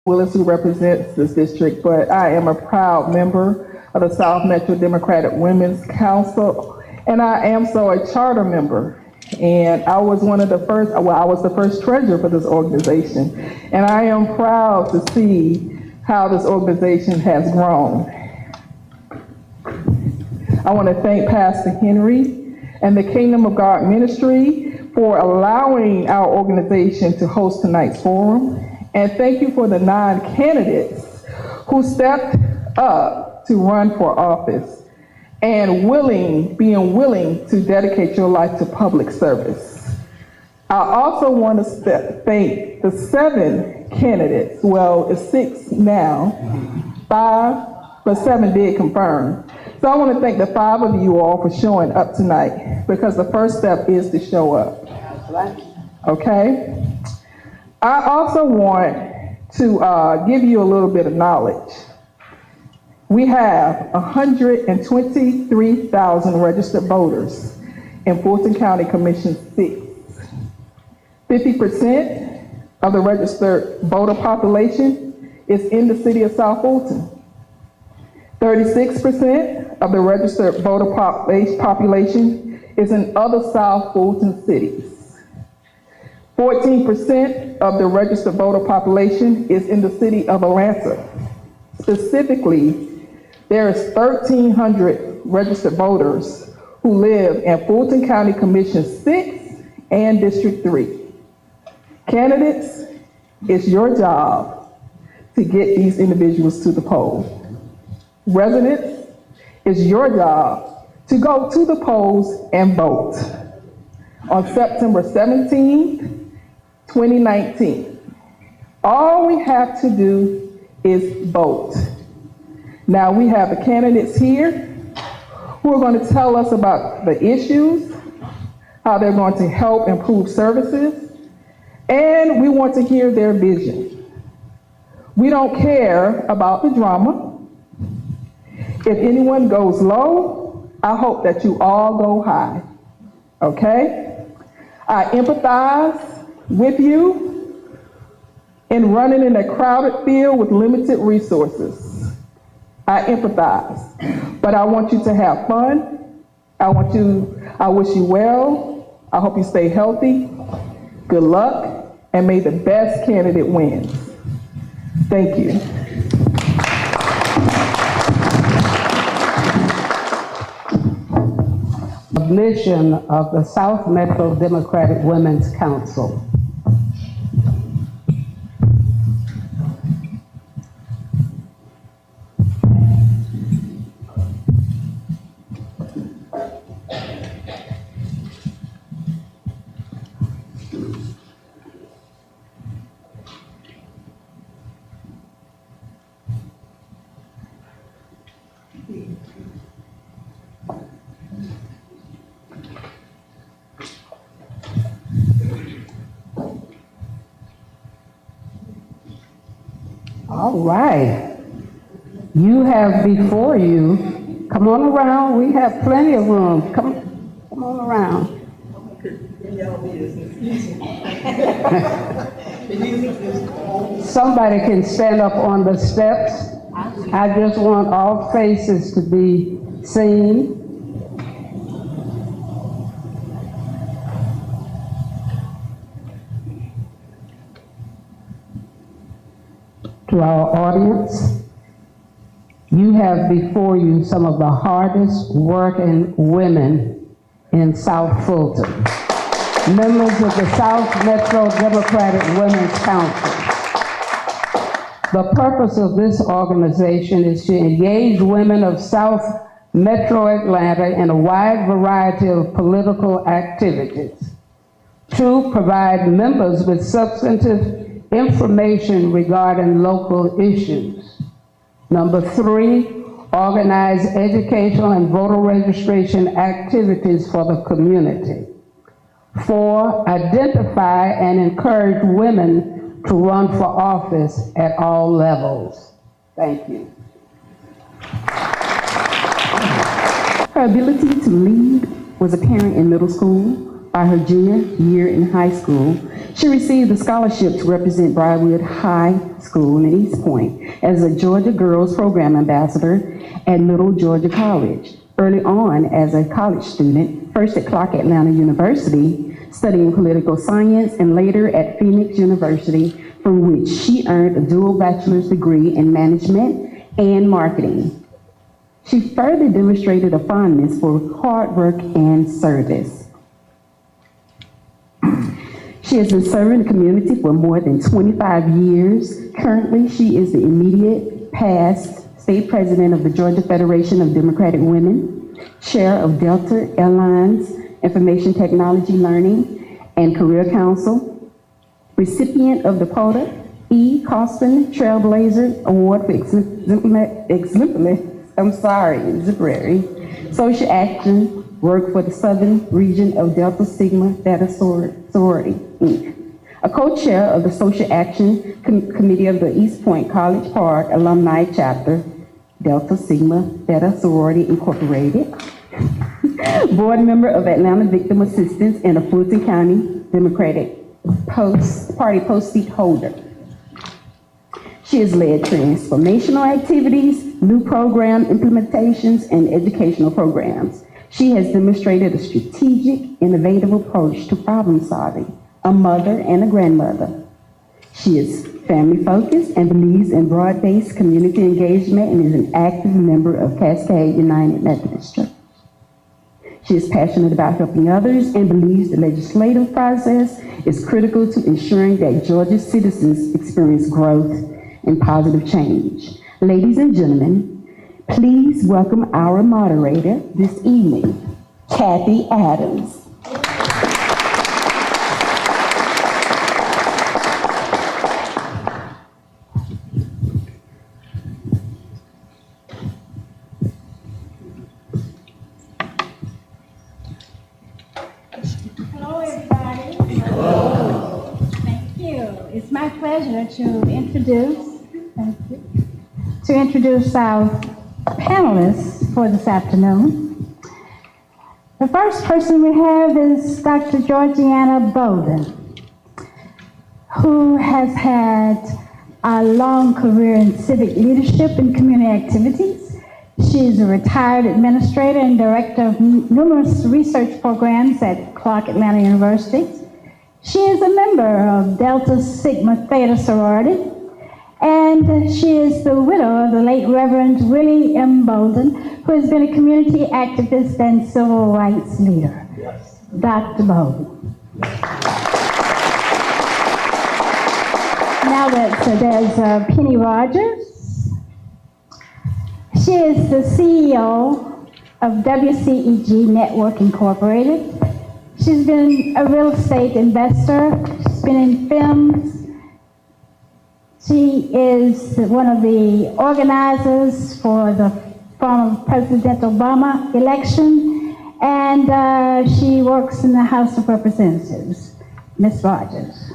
Willis, who represents this district, but I am a proud member of the South Metro Democratic Women's Council, and I am so a charter member. And I was one of the first, I was the first treasurer for this organization. And I am proud to see how this organization has grown. I want to thank Pastor Henry and the Kingdom of God Ministry for allowing our organization to host tonight's forum. And thank you for the 9 candidates who stepped up to run for office and being willing to dedicate your life to public service. I also want to thank the 7 candidates, well, it's 6 now, 5, but 7 did confirm. So I want to thank the 5 of you all for showing up tonight, because the first step is to show up. Okay? I also want to give you a little bit of knowledge. We have 123,000 registered voters in Fulton County Commission 6. 50% of the registered voter population is in the city of South Fulton. 36% of the registered voter population is in other South Fulton cities. 14% of the registered voter population is in the city of Atlanta. Specifically, there is 1,300 registered voters who live in Fulton County Commission 6 and District 3. Candidates, it's your job to get these individuals to the polls. Residents, it's your job to go to the polls and vote. On September 17th, 2019, all we have to do is vote. Now we have the candidates here who are going to tell us about the issues, how they're going to help improve services, and we want to hear their vision. We don't care about the drama. If anyone goes low, I hope that you all go high, okay? I empathize with you in running in a crowded field with limited resources. I empathize, but I want you to have fun. I wish you well. I hope you stay healthy. Good luck, and may the best candidate win. Thank you. Mission of the South Metro Democratic Women's Council. All right. You have before you, come on around, we have plenty of room. Come on around. Somebody can stand up on the steps. I just want all faces to be seen. To our audience, you have before you some of the hardest working women in South Fulton, members of the South Metro Democratic Women's Council. The purpose of this organization is to engage women of South Metro Atlanta in a wide variety of political activities. 2, provide members with substantive information regarding local issues. Number 3, organize educational and voter registration activities for the community. 4, identify and encourage women to run for office at all levels. Thank you. Her ability to lead was apparent in middle school. By her junior year in high school, She received a scholarship to represent Briarwood High School in East Point as a Georgia Girls Program Ambassador at Middle Georgia College. Early on as a college student, first at Clark Atlanta University, studying political science, and later at Phoenix University, from which she earned a dual bachelor's degree in management and marketing. She further demonstrated a fondness for hard work and service. She has been serving the community for more than 25 years. Currently, she is the immediate past state president of the Georgia Federation of Democratic Women, chair of Delta Airlines Information Technology Learning and Career Council, recipient of the POTA E. Costin Trailblazer Award for exemplary social action work for the Southern region of Delta Sigma Theta Sorority, Inc. A co-chair of the Social Action Committee of the East Point College Park Alumni Chapter, Delta Sigma Theta Sorority Incorporated, board member of Atlanta Victim Assistance and a Fulton County Democratic Party post-seat holder. She has led transformational activities, new program implementations, and educational programs. She has demonstrated a strategic, innovative approach to problem solving, a mother and a grandmother. She is family-focused and believes in broad-based community engagement and is an active member of Cascade United Methodist Church. She is passionate about helping others and believes the legislative process is critical to ensuring that Georgia's citizens experience growth and positive change. Ladies and gentlemen, please welcome our moderator this evening, Kathy Adams. Hello, everybody. Hello. Thank you. It's my pleasure to introduce our panelists for this afternoon. The first person we have is Dr. Georgiana Bolden, who has had a long career in civic leadership and community activities. She is a retired administrator and director of numerous research programs at Clark Atlanta University. She is a member of Delta Sigma Theta Sorority, and she is the widow of the late Reverend Willie M. Bolden, who has been a community activist and civil rights leader. Yes. Dr. Bolden. Now there's Penny Rogers. She is the CEO of WCEG Network Incorporated. She's been a real estate investor. She's been in films. She is one of the organizers for the former President Obama election, and she works in the House of Representatives. Ms. Rogers.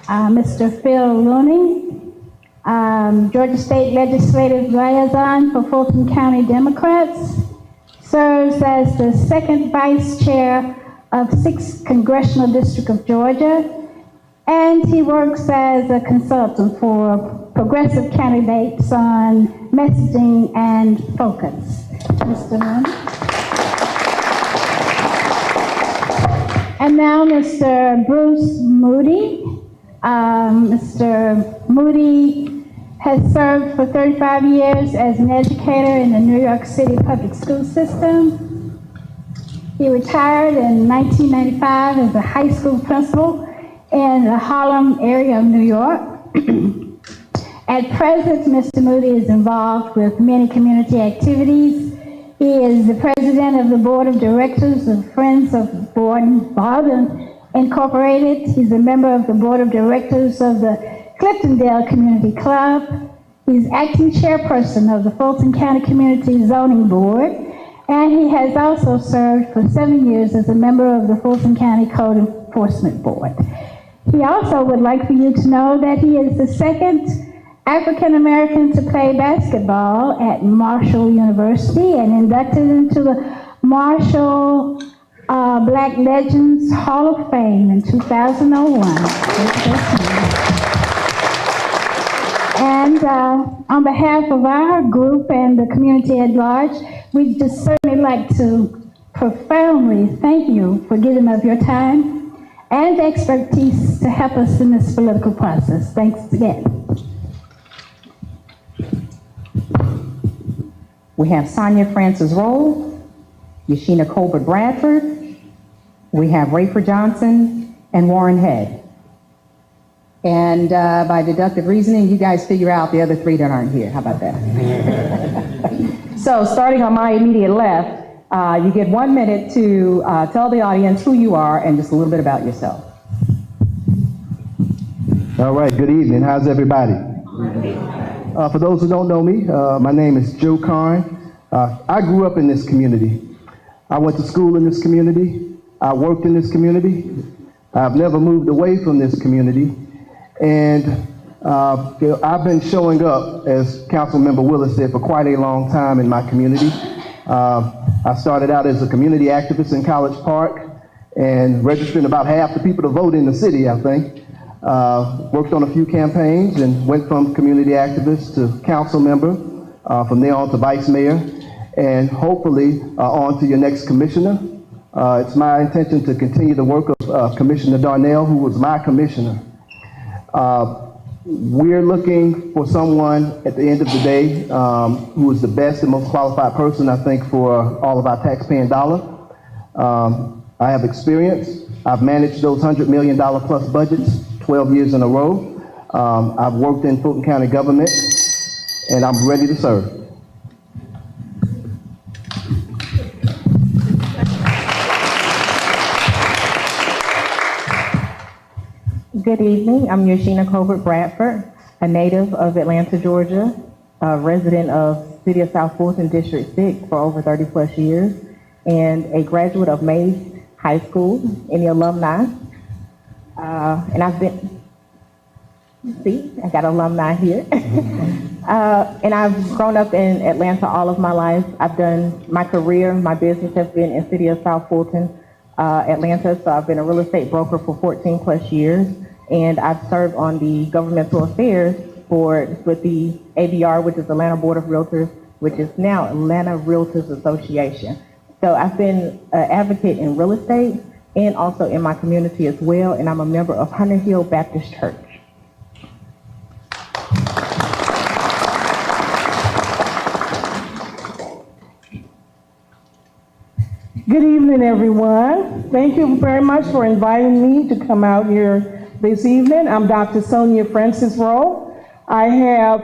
Mr. Phil Looney, Georgia State Legislative Liaison for Fulton County Democrats, serves as the second vice chair of 6th Congressional District of Georgia, and he works as a consultant for progressive candidates on messaging and focus. Mr. Looney. And now Mr. Bruce Moody. Mr. Moody has served for 35 years as an educator in the New York City public school system. He retired in 1995 as a high school principal in the Harlem area of New York. At present, Mr. Moody is involved with many community activities. He is the president of the board of directors of Friends of Borden Incorporated. He's a member of the board of directors of the Cliftondale Community Club. He's acting chairperson of the Fulton County Community Zoning Board, and he has also served for 7 years as a member of the Fulton County Code Enforcement Board. He also would like for you to know that he is the second African American to play basketball at Marshall University and inducted into the Marshall Black Legends Hall of Fame in 2001. And on behalf of our group and the community at large, we'd just certainly like to profoundly thank you for giving of your time and expertise to help us in this political process. Thanks again. We have Sonia Francis Roll, Yashina Colbert Bradford, we have Rayford Johnson, and Warren Head. And by deductive reasoning, you guys figure out the other three that aren't here. How about that? So starting on my immediate left, you get 1 minute to tell the audience who you are and just a little bit about yourself. All right, good evening. How's everybody? For those who don't know me, my name is Joe Karn. I grew up in this community. I went to school in this community. I worked in this community. I've never moved away from this community. And I've been showing up, as Councilmember Willis said, for quite a long time in my community. I started out as a community activist in College Park and registering about half the people to vote in the city, I think. Worked on a few campaigns and went from community activist to council member, from there on to vice mayor, and hopefully on to your next commissioner. It's my intention to continue the work of Commissioner Darnell, who was my commissioner. We're looking for someone at the end of the day who is the best and most qualified person, I think, for all of our taxpaying dollar. I have experience. I've managed those $100 million plus budgets 12 years in a row. I've worked in Fulton County government, and I'm ready to serve. Good evening. I'm Yashina Colbert Bradford, a native of Atlanta, Georgia, a resident of City of South Fulton District 6 for over 30 plus years, and a graduate of Mays High School in the alumni. And I've been, see, I got alumni here. And I've grown up in Atlanta all of my life. I've done my career, my business has been in City of South Fulton, Atlanta, so I've been a real estate broker for 14 plus years, and I've served on the governmental affairs board with the ABR, which is Atlanta Board of Realtors, which is now Atlanta Realtors Association. So I've been an advocate in real estate and also in my community as well, and I'm a member of Hunter Hill Baptist Church. Good evening, everyone. Thank you very much for inviting me to come out here this evening. I'm Dr. Sonia Francis Rowe. I have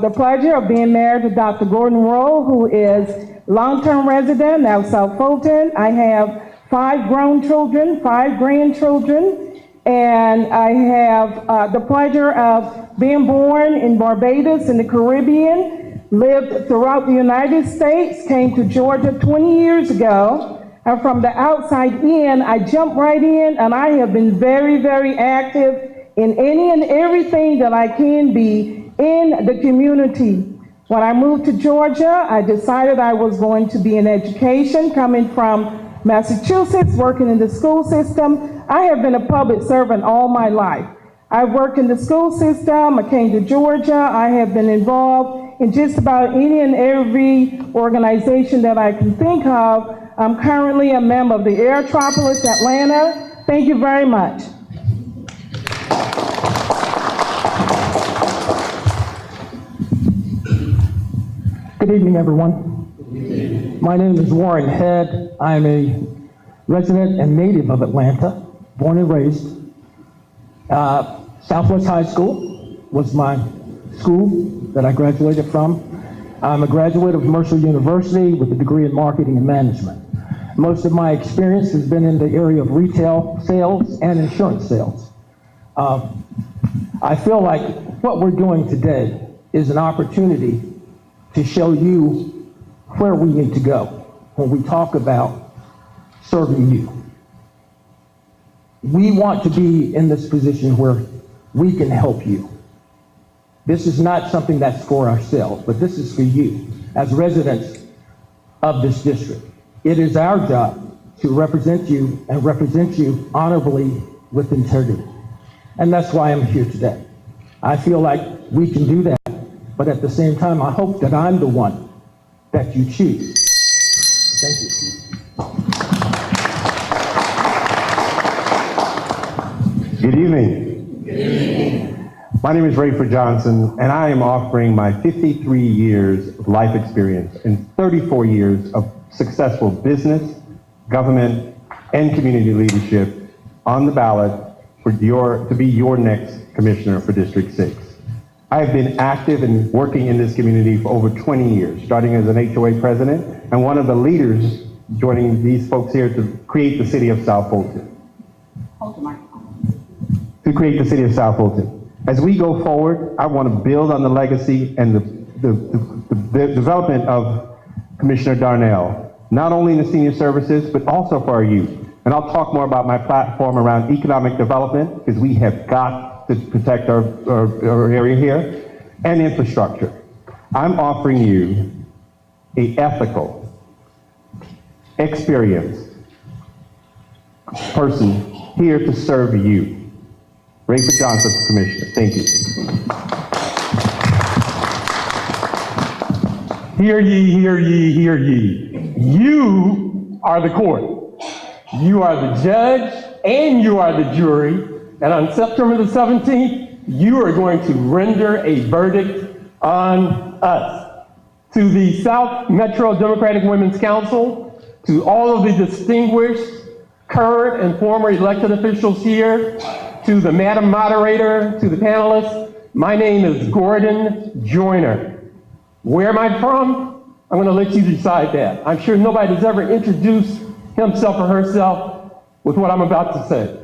the pleasure of being married to Dr. Gordon Rowe, who is long-term resident of South Fulton. I have 5 grown children, 5 grandchildren, and I have the pleasure of being born in Barbados in the Caribbean, lived throughout the United States, came to Georgia 20 years ago. And from the outside in, I jumped right in, and I have been very, very active in any and everything that I can be in the community. When I moved to Georgia, I decided I was going to be in education, coming from Massachusetts, working in the school system. I have been a public servant all my life. I've worked in the school system. I came to Georgia. I have been involved in just about any and every organization that I can think of. I'm currently a member of the Aerotropolis Atlanta. Thank you very much. Good evening, everyone. My name is Warren Head. I'm a resident and native of Atlanta, born and raised. Southwest High School was my school that I graduated from. I'm a graduate of Mercer University with a degree in marketing and management. Most of my experience has been in the area of retail sales and insurance sales. I feel like what we're doing today is an opportunity to show you where we need to go when we talk about serving you. We want to be in this position where we can help you. This is not something that's for ourselves, but this is for you as residents of this district. It is our job to represent you and represent you honorably with integrity. And that's why I'm here today. I feel like we can do that, but at the same time, I hope that I'm the one that you choose. Thank you. Good evening. Good evening. My name is Rayford Johnson, and I am offering my 53 years of life experience and 34 years of successful business, government, and community leadership on the ballot to be your next commissioner for District 6. I have been active and working in this community for over 20 years, starting as an HOA president and one of the leaders joining these folks here to create the city of South Fulton. To create the city of South Fulton. As we go forward, I want to build on the legacy and the development of Commissioner Darnell, not only in the senior services, but also for our youth. And I'll talk more about my platform around economic development, because we have got to protect our area here, and infrastructure. I'm offering you an ethical, experienced person here to serve you. Rayford Johnson for Commissioner. Thank you. Hear ye, hear ye, hear ye. You are the court. You are the judge and you are the jury. And on September the 17th, you are going to render a verdict on us. To the South Metro Democratic Women's Council, to all of the distinguished current and former elected officials here, to the Madam Moderator, to the panelists, my name is Gordon Joyner. Where am I from? I'm going to let you decide that. I'm sure nobody's ever introduced himself or herself with what I'm about to say.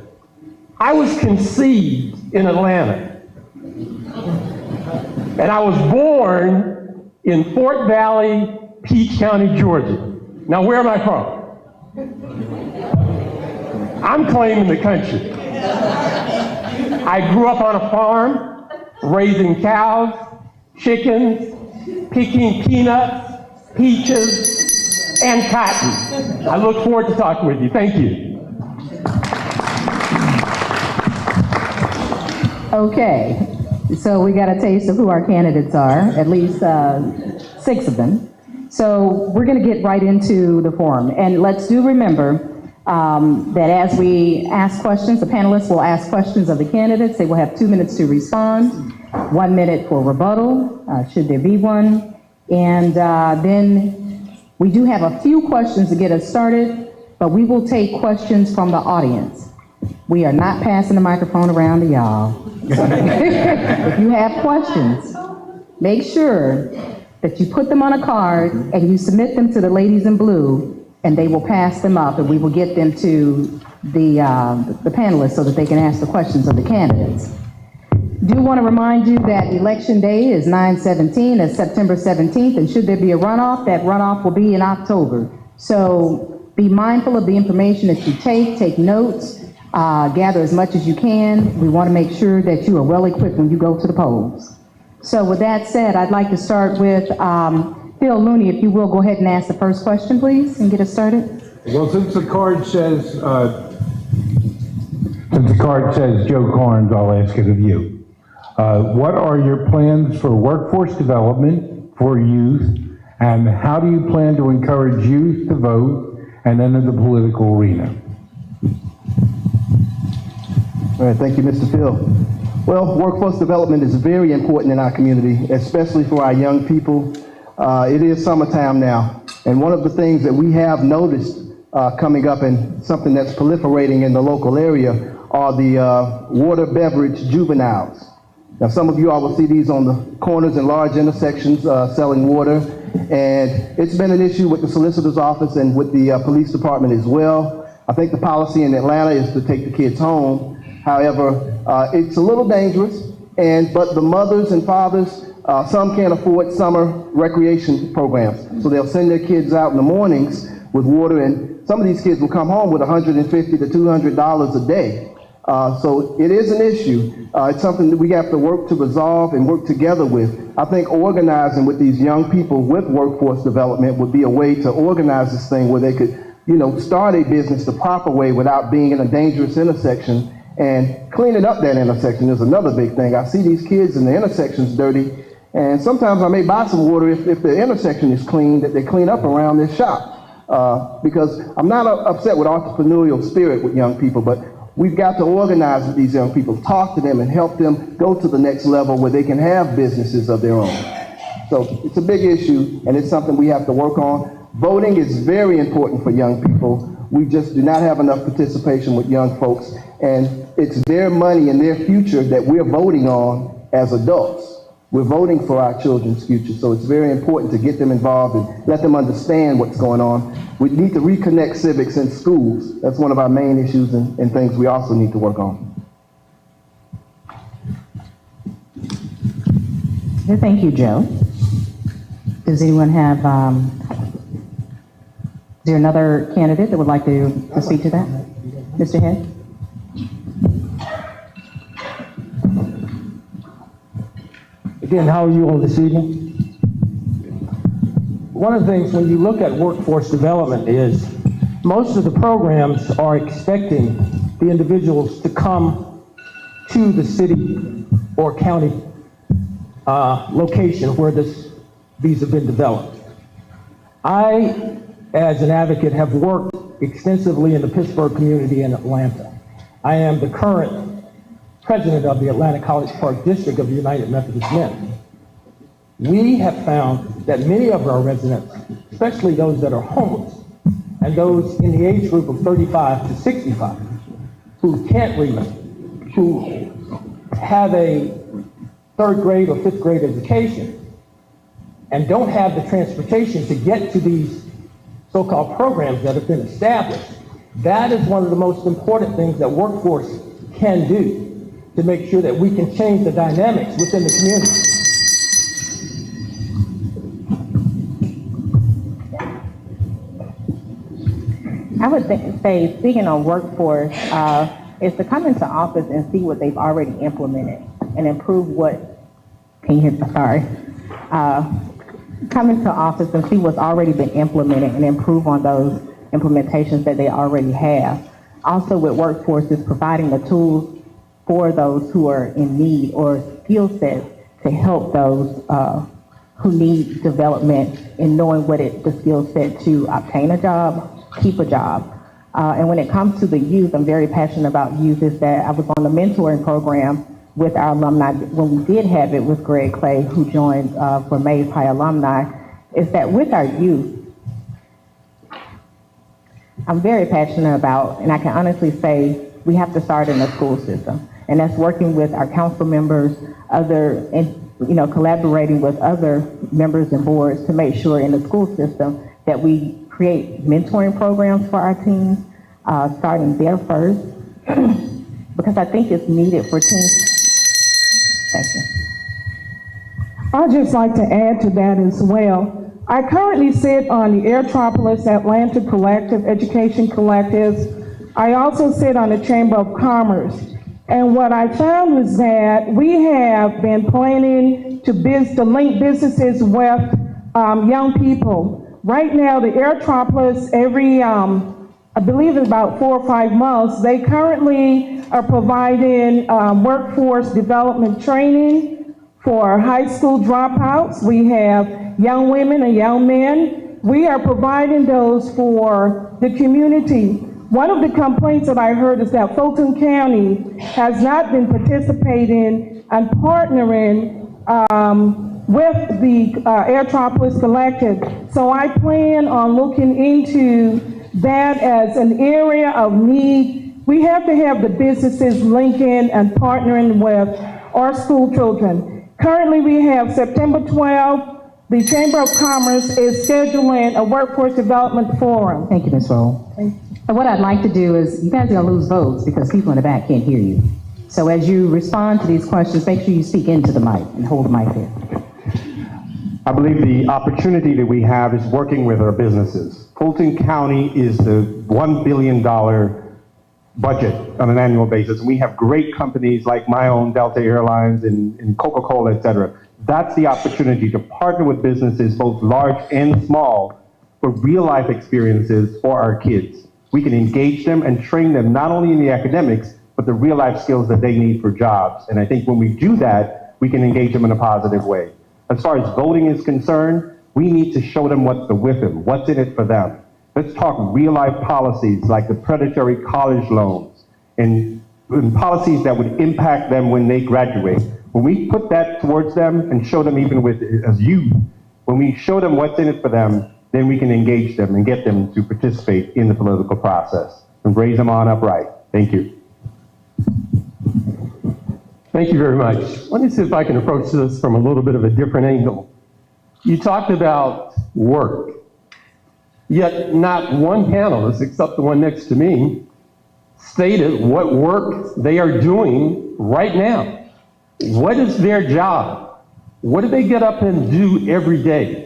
I was conceived in Atlanta, and I was born in Fort Valley, Peach County, Georgia. Now, where am I from? I'm claiming the country. I grew up on a farm, raising cows, chickens, picking peanuts, peaches, and cotton. I look forward to talking with you. Thank you. Okay, so we got a taste of who our candidates are, at least 6 of them. So we're going to get right into the forum. And let's do remember that as we ask questions, the panelists will ask questions of the candidates. They will have 2 minutes to respond, 1 minute for rebuttal, should there be one. And then we do have a few questions to get us started, but we will take questions from the audience. We are not passing the microphone around to y'all. If you have questions, make sure that you put them on a card and you submit them to the ladies in blue, and they will pass them up, and we will get them to the panelists so that they can ask the questions of the candidates. Do want to remind you that election day is 9/17, that's September 17th, and should there be a runoff, that runoff will be in October. So be mindful of the information that you take notes, gather as much as you can. We want to make sure that you are well equipped when you go to the polls. So with that said, I'd like to start with Phil Looney, if you will, go ahead and ask the first question, please, and get us started. Well, since the card says Joe Carnes, I'll ask it of you. What are your plans for workforce development for youth, and how do you plan to encourage youth to vote and enter the political arena? All right, thank you, Mr. Phil. Well, workforce development is very important in our community, especially for our young people. It is summertime now, and one of the things that we have noticed coming up, and something that's proliferating in the local area, are the water beverage juveniles. Now, some of you all will see these on the corners and large intersections selling water, and it's been an issue with the solicitor's office and with the police department as well. I think the policy in Atlanta is to take the kids home. However, it's a little dangerous, but the mothers and fathers, some can't afford summer recreation programs, so they'll send their kids out in the mornings with water, and some of these kids will come home with $150 to $200 a day. So it is an issue. It's something that we have to work to resolve and work together with. I think organizing with these young people with workforce development would be a way to organize this thing where they could start a business the proper way without being in a dangerous intersection. And cleaning up that intersection is another big thing. I see these kids and the intersection's dirty, and sometimes I may buy some water if the intersection is clean, that they clean up around this shop. Because I'm not upset with entrepreneurial spirit with young people, but we've got to organize with these young people, talk to them and help them go to the next level where they can have businesses of their own. So it's a big issue, and it's something we have to work on. Voting is very important for young people. We just do not have enough participation with young folks, and it's their money and their future that we're voting on as adults. We're voting for our children's future, so it's very important to get them involved and let them understand what's going on. We need to reconnect civics in schools. That's one of our main issues and things we also need to work on. Thank you, Joe. Does anyone have, is there another candidate that would like to speak to that? Mr. Head? Again, how are you all this evening? One of the things when you look at workforce development is most of the programs are expecting the individuals to come to the city or county location where these have been developed. I, as an advocate, have worked extensively in the Pittsburgh community in Atlanta. I am the current president of the Atlanta College Park District of the United Methodist Men. We have found that many of our residents, especially those that are homeless and those in the age group of 35 to 65, who can't read, who have a third grade or fifth grade education, and don't have the transportation to get to these so-called programs that have been established. That is one of the most important things that workforce can do to make sure that we can change the dynamics within the community. I would say, speaking on workforce, is to come into office and see what they've already implemented and improve what, can you hear me? Sorry. Come into office and see what's already been implemented and improve on those implementations that they already have. Also with workforce is providing the tools for those who are in need or skill sets to help those who need development in knowing what the skill set to obtain a job, keep a job. And when it comes to the youth, I'm very passionate about youth, is that I was on the mentoring program with our alumni when we did have it with Greg Clay, who joined for Mays High alumni, is that with our youth, I'm very passionate about, and I can honestly say, we have to start in the school system. And that's working with our council members, collaborating with other members and boards to make sure in the school system that we create mentoring programs for our teens, starting there first, because I think it's needed for teens. Thank you. I'd just like to add to that as well. I currently sit on the Airtropolis Atlanta Collective, Education Collectives. I also sit on the Chamber of Commerce. And what I found was that we have been planning to link businesses with young people. Right now, the Airtropolis, every, I believe it's about 4 or 5 months, they currently are providing workforce development training for high school dropouts. We have young women and young men. We are providing those for the community. One of the complaints that I heard is that Fulton County has not been participating and partnering with the Airtropolis Collective. So I plan on looking into that as an area of need. We have to have the businesses linking and partnering with our school children. Currently, we have September 12th, the Chamber of Commerce is scheduling a workforce development forum. Thank you, Ms. Roll. And what I'd like to do is, you guys are gonna lose votes because people in the back can't hear you. So as you respond to these questions, make sure you speak into the mic and hold the mic there. I believe the opportunity that we have is working with our businesses. Fulton County is the $1 billion budget on an annual basis. We have great companies like my own Delta Airlines and Coca-Cola, et cetera. That's the opportunity to partner with businesses, both large and small, for real life experiences for our kids. We can engage them and train them not only in the academics, but the real life skills that they need for jobs. And I think when we do that, we can engage them in a positive way. As far as voting is concerned, we need to show them what's the whiffing, what's in it for them. Let's talk real life policies like the predatory college loans and policies that would impact them when they graduate. When we put that towards them and show them even with as youth, when we show them what's in it for them, then we can engage them and get them to participate in the political process and raise them on upright. Thank you. Thank you very much. Let me see if I can approach this from a little bit of a different angle. You talked about work, yet not one panelist, except the one next to me, stated what work they are doing right now. What is their job? What do they get up and do every day?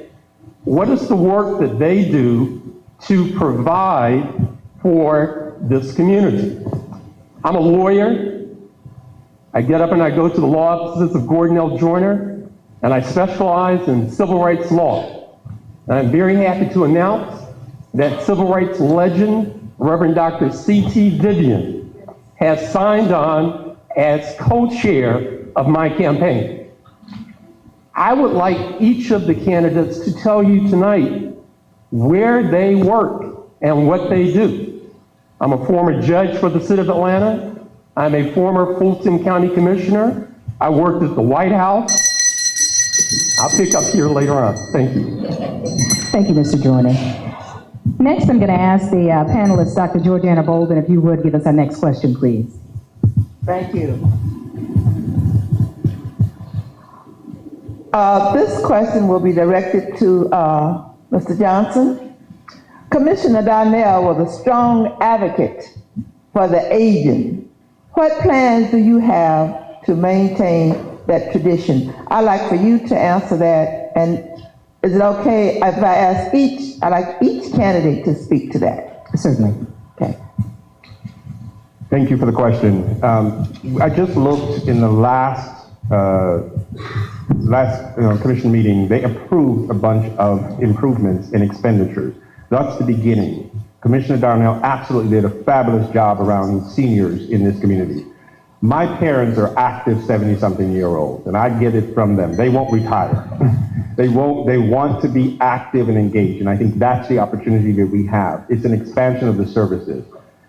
What is the work that they do to provide for this community? I'm a lawyer. I get up and I go to the law offices of Gordon L. Joyner, and I specialize in civil rights law. And I'm very happy to announce that civil rights legend, Reverend Dr. C.T. Vivian, has signed on as co-chair of my campaign. I would like each of the candidates to tell you tonight where they work and what they do. I'm a former judge for the city of Atlanta. I'm a former Fulton County Commissioner. I worked at the White House. I'll pick up here later on. Thank you. Thank you, Mr. Joyner. Next, I'm going to ask the panelist, Dr. Georgiana Bolden, if you would give us our next question, please. Thank you. This question will be directed to Mr. Johnson. Commissioner Darnell was a strong advocate for the aging. What plans do you have to maintain that tradition? I'd like for you to answer that, and is it okay if I ask I'd like each candidate to speak to that? Certainly. Okay. Thank you for the question. I just looked in the last commission meeting. They approved a bunch of improvements in expenditures. That's the beginning. Commissioner Darnell absolutely did a fabulous job around seniors in this community. My parents are active 70-something-year-olds, and I get it from them. They won't retire. They want to be active and engaged, and I think that's the opportunity that we have. It's an expansion of the services.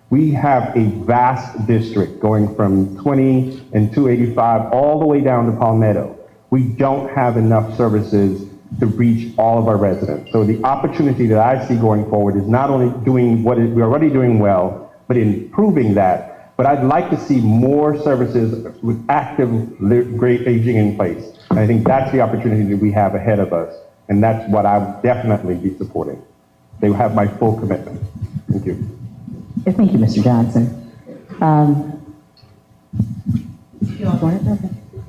We have a vast district going from 20 and 285 all the way down to Palmetto. We don't have enough services to reach all of our residents. So the opportunity that I see going forward is not only doing what we're already doing well, but improving that. But I'd like to see more services with active great aging in place. And I think that's the opportunity that we have ahead of us. And that's what I would definitely be supporting. They have my full commitment. Thank you. Thank you, Mr. Johnson.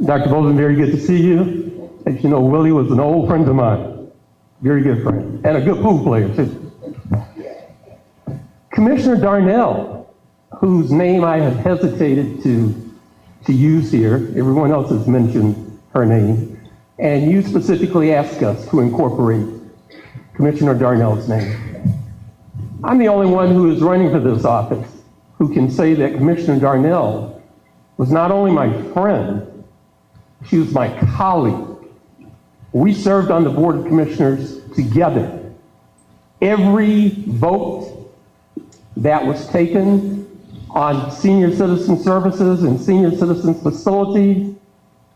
Dr. Bolden, very good to see you. As you know, Willie was an old friend of mine. Very good friend. And a good pool player, too. Commissioner Darnell, whose name I have hesitated to use here, everyone else has mentioned her name, and you specifically asked us to incorporate Commissioner Darnell's name. I'm the only one who is running for this office who can say that Commissioner Darnell was not only my friend, she was my colleague. We served on the Board of Commissioners together. Every vote that was taken on senior citizen services and senior citizen facilities,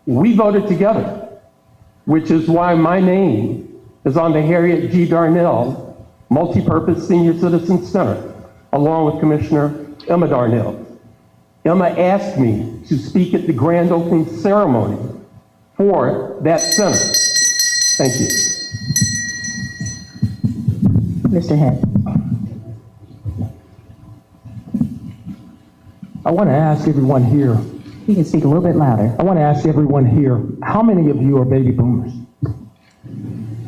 we voted together, which is why my name is on the Harriet G. Darnell Multipurpose Senior Citizen Center, along with Commissioner Emma Darnell. Emma asked me to speak at the grand opening ceremony for that center. Thank you. Mr. Head. I want to ask everyone here. You can speak a little bit louder. I want to ask everyone here, how many of you are baby boomers?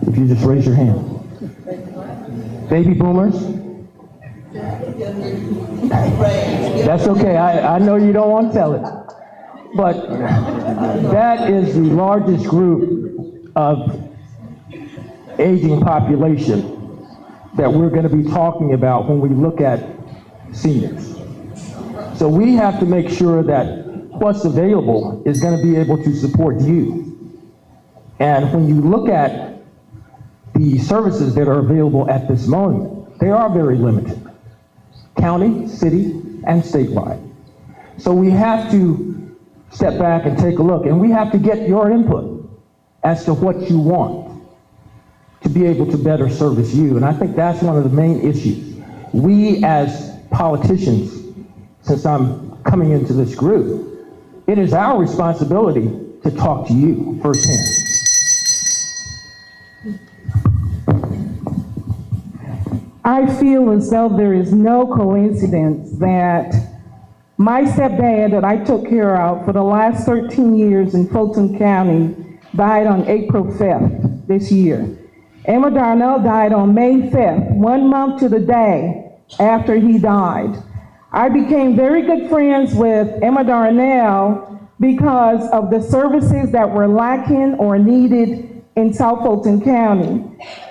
If you just raise your hand. Baby boomers? That's okay. I know you don't want to tell it. But that is the largest group of aging population that we're going to be talking about when we look at seniors. So we have to make sure that what's available is going to be able to support you. And when you look at the services that are available at this moment, they are very limited. County, city, and statewide. So we have to step back and take a look, and we have to get your input as to what you want to be able to better service you. And I think that's one of the main issues. We as politicians, since I'm coming into this group, it is our responsibility to talk to you firsthand. I feel as though there is no coincidence that my stepdad that I took care of for the last 13 years in Fulton County died on April 5th this year. Emma Darnell died on May 5th, 1 month to the day after he died. I became very good friends with Emma Darnell because of the services that were lacking or needed in South Fulton County.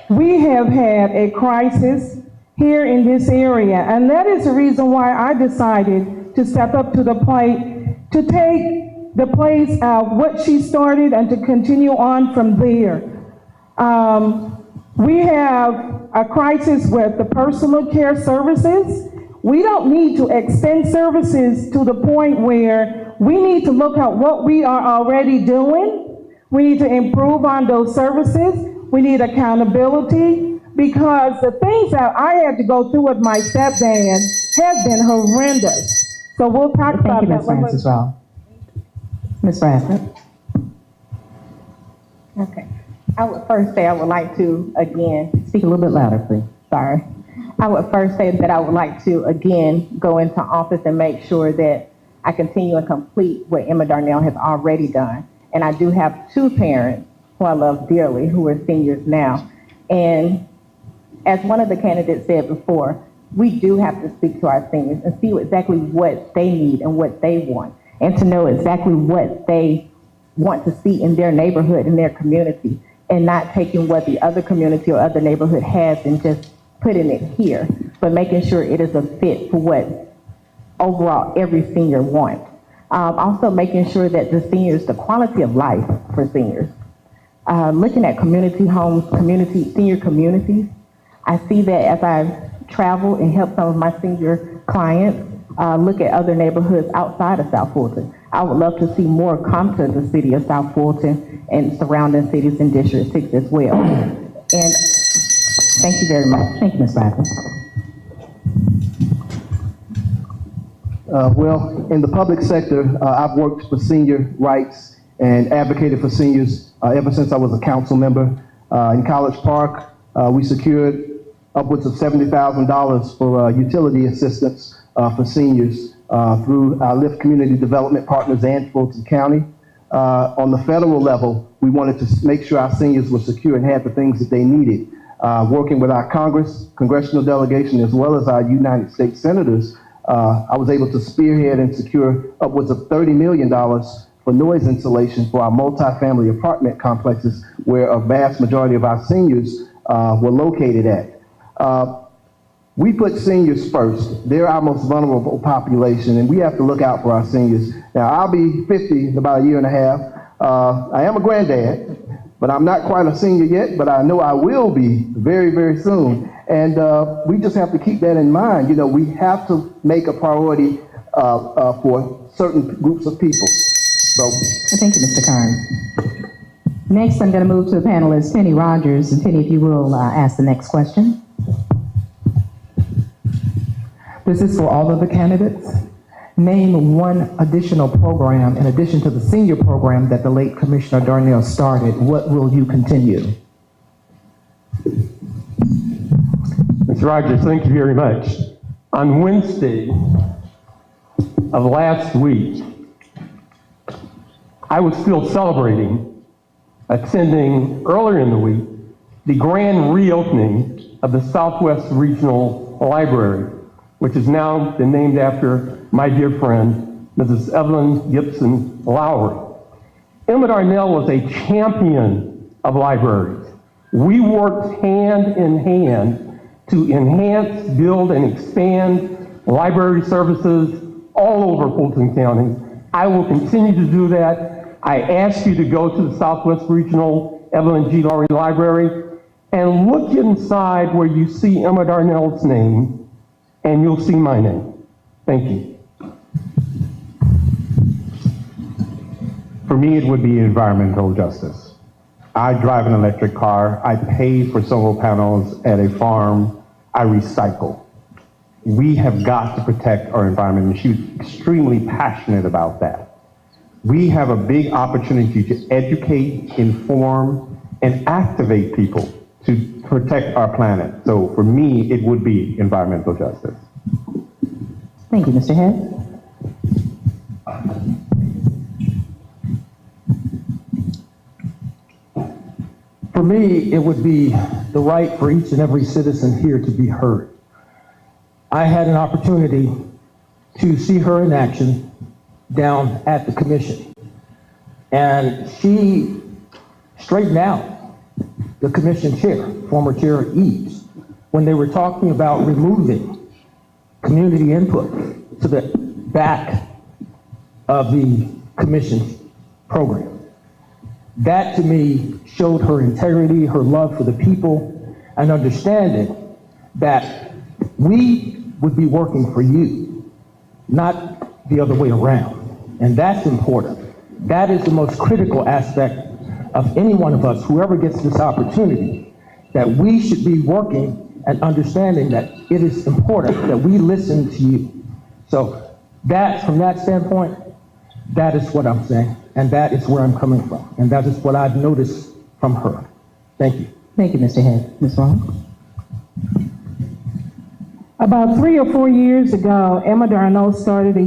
We have had a crisis here in this area, and that is the reason why I decided to step up to the plate to take the place of what she started and to continue on from there. We have a crisis with the personal care services. We don't need to extend services to the point where we need to look at what we are already doing. We need to improve on those services. We need accountability, because the things that I had to go through with my stepdad have been horrendous. So we'll talk about that. Thank you, Ms. Francis Raw. Ms. Bradford. Okay. I would first say I would like to, again, Speak a little bit louder, please. sorry. I would first say that I would like to, again, go into office and make sure that I continue and complete what Emma Darnell has already done. And I do have two parents who I love dearly who are seniors now. And as one of the candidates said before, we do have to speak to our seniors and see exactly what they need and what they want, and to know exactly what they want to see in their neighborhood, in their community, and not taking what the other community or other neighborhood has and just putting it here, but making sure it is a fit for what overall every senior wants. Also making sure that the seniors, the quality of life for seniors, looking at community homes, senior communities. I see that as I travel and help some of my senior clients look at other neighborhoods outside of South Fulton. I would love to see more come to the city of South Fulton and surrounding cities in District 6 as well. And thank you very much. Thank you, Ms. Bradford. Well, in the public sector, I've worked for senior rights and advocated for seniors ever since I was a council member. In College Park, we secured upwards of $70,000 for utility assistance for seniors through our LIFT Community Development Partners and Fulton County. On the federal level, we wanted to make sure our seniors were secure and had the things that they needed. Working with our congressional delegation, as well as our United States senators, I was able to spearhead and secure upwards of $30 million for noise insulation for our multifamily apartment complexes, where a vast majority of our seniors were located at. We put seniors first. They're our most vulnerable population, and we have to look out for our seniors. Now, I'll be 50 in about a year and a half. I am a granddad, but I'm not quite a senior yet, but I know I will be very, very soon. And we just have to keep that in mind. You know, we have to make a priority for certain groups of people. So, Thank you, Mr. Kern. Next, I'm going to move to the panelist, Penny Rogers. And Penny, if you will ask the next question. This is for all of the candidates. Name one additional program in addition to the senior program that the late Commissioner Darnell started. What will you continue? Ms. Rogers, thank you very much. On Wednesday of last week, I was still celebrating attending earlier in the week the grand reopening of the Southwest Regional Library, which has now been named after my dear friend, Mrs. Evelyn Gibson Lowry. Emma Darnell was a champion of libraries. We worked hand in hand to enhance, build, and expand library services all over Fulton County. I will continue to do that. I ask you to go to the Southwest Regional Evelyn G. Laurie Library and look inside where you see Emma Darnell's name, and you'll see my name. Thank you. For me, it would be environmental justice. I drive an electric car. I pay for solar panels at a farm. I recycle. We have got to protect our environment, and she was extremely passionate about that. We have a big opportunity to educate, inform, and activate people to protect our planet. So for me, it would be environmental justice. Thank you, Mr. Head. For me, it would be the right for each and every citizen here to be heard. I had an opportunity to see her in action down at the commission. And she straightened out the commission chair, former Chair Eads, when they were talking about removing community input to the back of the commission program. That to me showed her integrity, her love for the people, and understanding that we would be working for you, not the other way around. And that's important. That is the most critical aspect of any one of us, whoever gets this opportunity, that we should be working and understanding that it is important that we listen to you. So that, from that standpoint, that is what I'm saying, and that is where I'm coming from, and that is what I've noticed from her. Thank you. Thank you, Mr. Head. Ms. Vaughn? About 3 or 4 years ago, Emma Darnell started a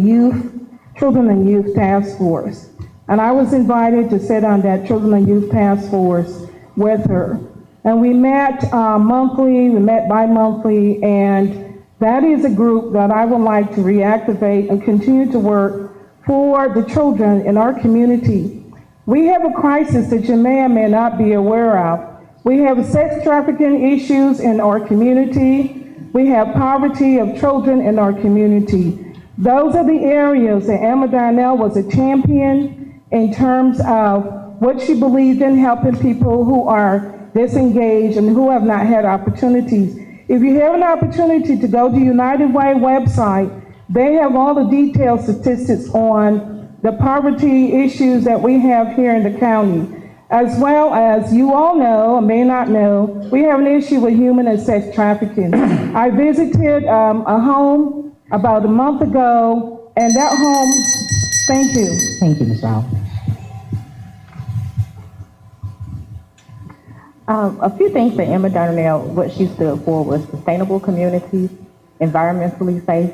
Children and Youth Task Force. And I was invited to sit on that Children and Youth Task Force with her. And we met monthly, we met bi-monthly, and that is a group that I would like to reactivate and continue to work for the children in our community. We have a crisis that you may or may not be aware of. We have sex trafficking issues in our community. We have poverty of children in our community. Those are the areas that Emma Darnell was a champion in terms of what she believed in, helping people who are disengaged and who have not had opportunities. If you have an opportunity to go to United Way website, they have all the detailed statistics on the poverty issues that we have here in the county. As well as you all know, or may not know, we have an issue with human and sex trafficking. I visited a home about a month ago, and that home, thank you. Thank you, Ms. Vaughn. A few things that Emma Darnell, what she stood for was sustainable communities, environmentally safe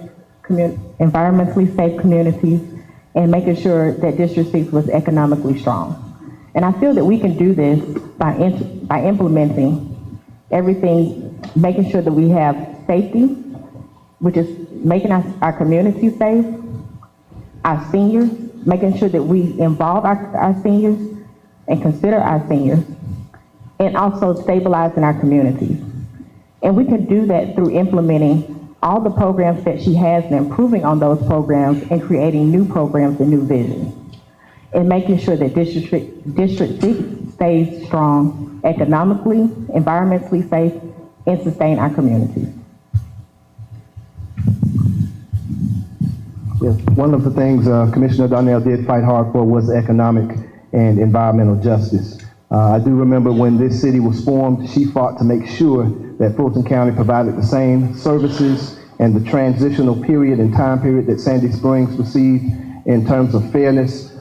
communities, and making sure that District 6 was economically strong. And I feel that we can do this by implementing everything, making sure that we have safety, which is making our community safe, our seniors, making sure that we involve our seniors and consider our seniors, and also stabilizing our communities. And we can do that through implementing all the programs that she has and improving on those programs and creating new programs and new visions. And making sure that District 6 stays strong economically, environmentally safe, and sustain our communities. Yes, one of the things Commissioner Darnell did fight hard for was economic and environmental justice. I do remember when this city was formed, she fought to make sure that Fulton County provided the same services and the transitional period and time period that Sandy Springs received in terms of fairness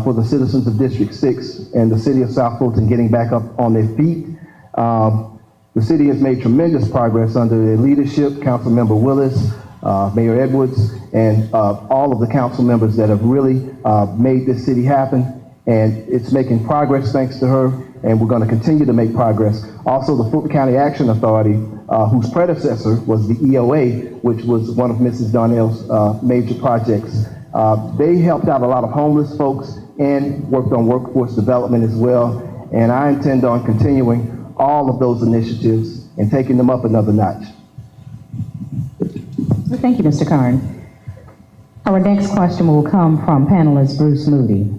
for the citizens of District 6 and the city of South Fulton getting back up on their feet. The city has made tremendous progress under the leadership, Councilmember Willis, Mayor Edwards, and all of the council members that have really made this city happen. And it's making progress thanks to her, and we're going to continue to make progress. Also, the Fulton County Action Authority, whose predecessor was the EOA, which was one of Mrs. Darnell's major projects. They helped out a lot of homeless folks and worked on workforce development as well. And I intend on continuing all of those initiatives and taking them up another notch. Thank you, Mr. Karn. Our next question will come from panelist Bruce Moody.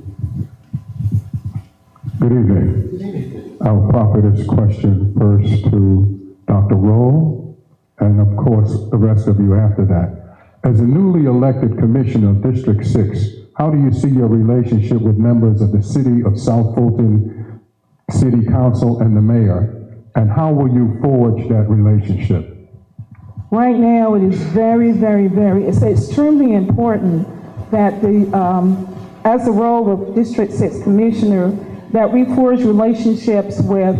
Good evening. I'll proffer this question first to Dr. Roll, and of course, the rest of you after that. As a newly elected commissioner of District 6, how do you see your relationship with members of the City of South Fulton City Council and the mayor, and how will you forge that relationship? Right now, it is it's extremely important that as the role of District 6 Commissioner, that we forge relationships with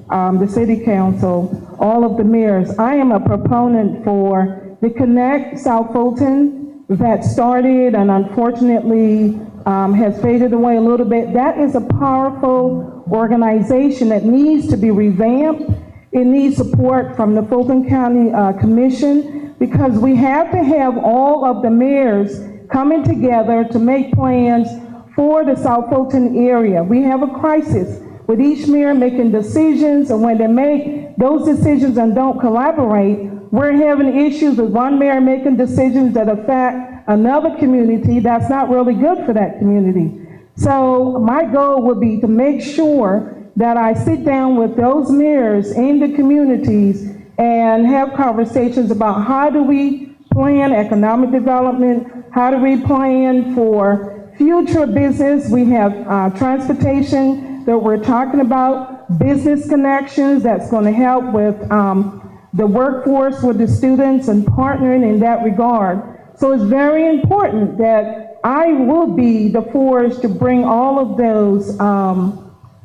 the City Council, all of the mayors. I am a proponent for the Connect South Fulton that started and unfortunately has faded away a little bit. That is a powerful organization that needs to be revamped. It needs support from the Fulton County Commission, because we have to have all of the mayors coming together to make plans for the South Fulton area. We have a crisis with each mayor making decisions, and when they make those decisions and don't collaborate, we're having issues with one mayor making decisions that affect another community. That's not really good for that community. So my goal would be to make sure that I sit down with those mayors in the communities and have conversations about how do we plan economic development, how do we plan for future business. We have transportation that we're talking about, business connections that's going to help with the workforce with the students and partnering in that regard. So it's very important that I will be the force to bring all of those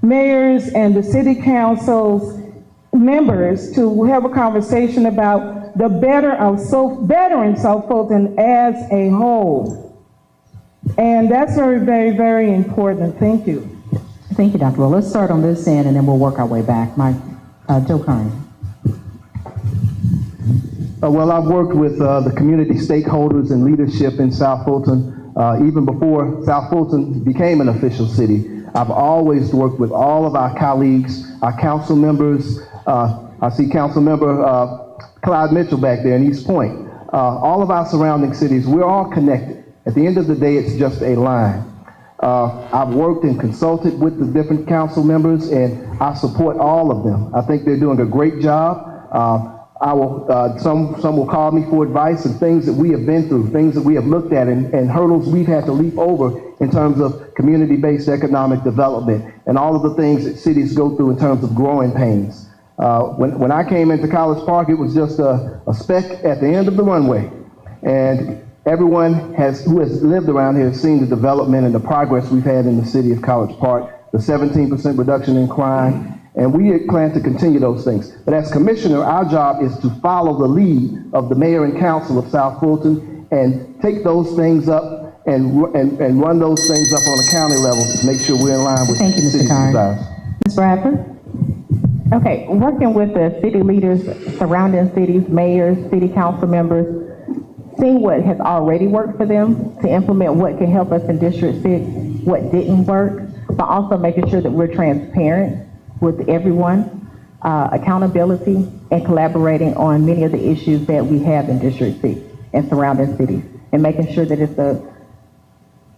mayors and the city council's members to have a conversation about the better in South Fulton as a whole. And that's very important. Thank you. Thank you, Dr. Well, let's start on this end and then we'll work our way back. Joe Karn. Well, I've worked with the community stakeholders and leadership in South Fulton even before South Fulton became an official city. I've always worked with all of our colleagues, our council members. I see Council Member Clyde Mitchell back there in East Point. All of our surrounding cities, we're all connected. At the end of the day, it's just a line. I've worked and consulted with the different council members, and I support all of them. I think they're doing a great job. Some will call me for advice and things that we have been through, things that we have looked at, and hurdles we've had to leap over in terms of community-based economic development and all of the things that cities go through in terms of growing pains. When I came into College Park, it was just a speck at the end of the runway. And everyone who has lived around here has seen the development and the progress we've had in the city of College Park, the 17% reduction in crime, and we plan to continue those things. But as commissioner, our job is to follow the lead of the mayor and council of South Fulton and take those things up and run those things up on a county level to make sure we're in line with Thank you, the Mr. city's Karn. desires. Ms. Bradford? Okay, working with the city leaders, surrounding cities, mayors, city council members, seeing what has already worked for them to implement what can help us in District 6, what didn't work, but also making sure that we're transparent with everyone, accountability, and collaborating on many of the issues that we have in District 6 and surrounding cities, and making sure that it's a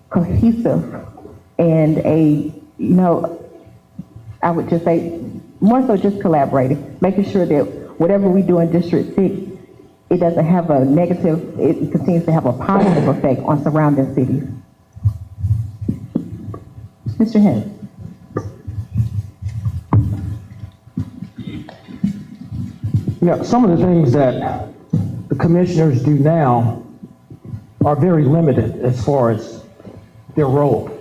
cohesive and I would just say, more so just collaborating, making sure that whatever we do in District 6, it doesn't have a negative, it continues to have a positive effect on surrounding cities. Mr. Head. Yeah, some of the things that the commissioners do now are very limited as far as their role.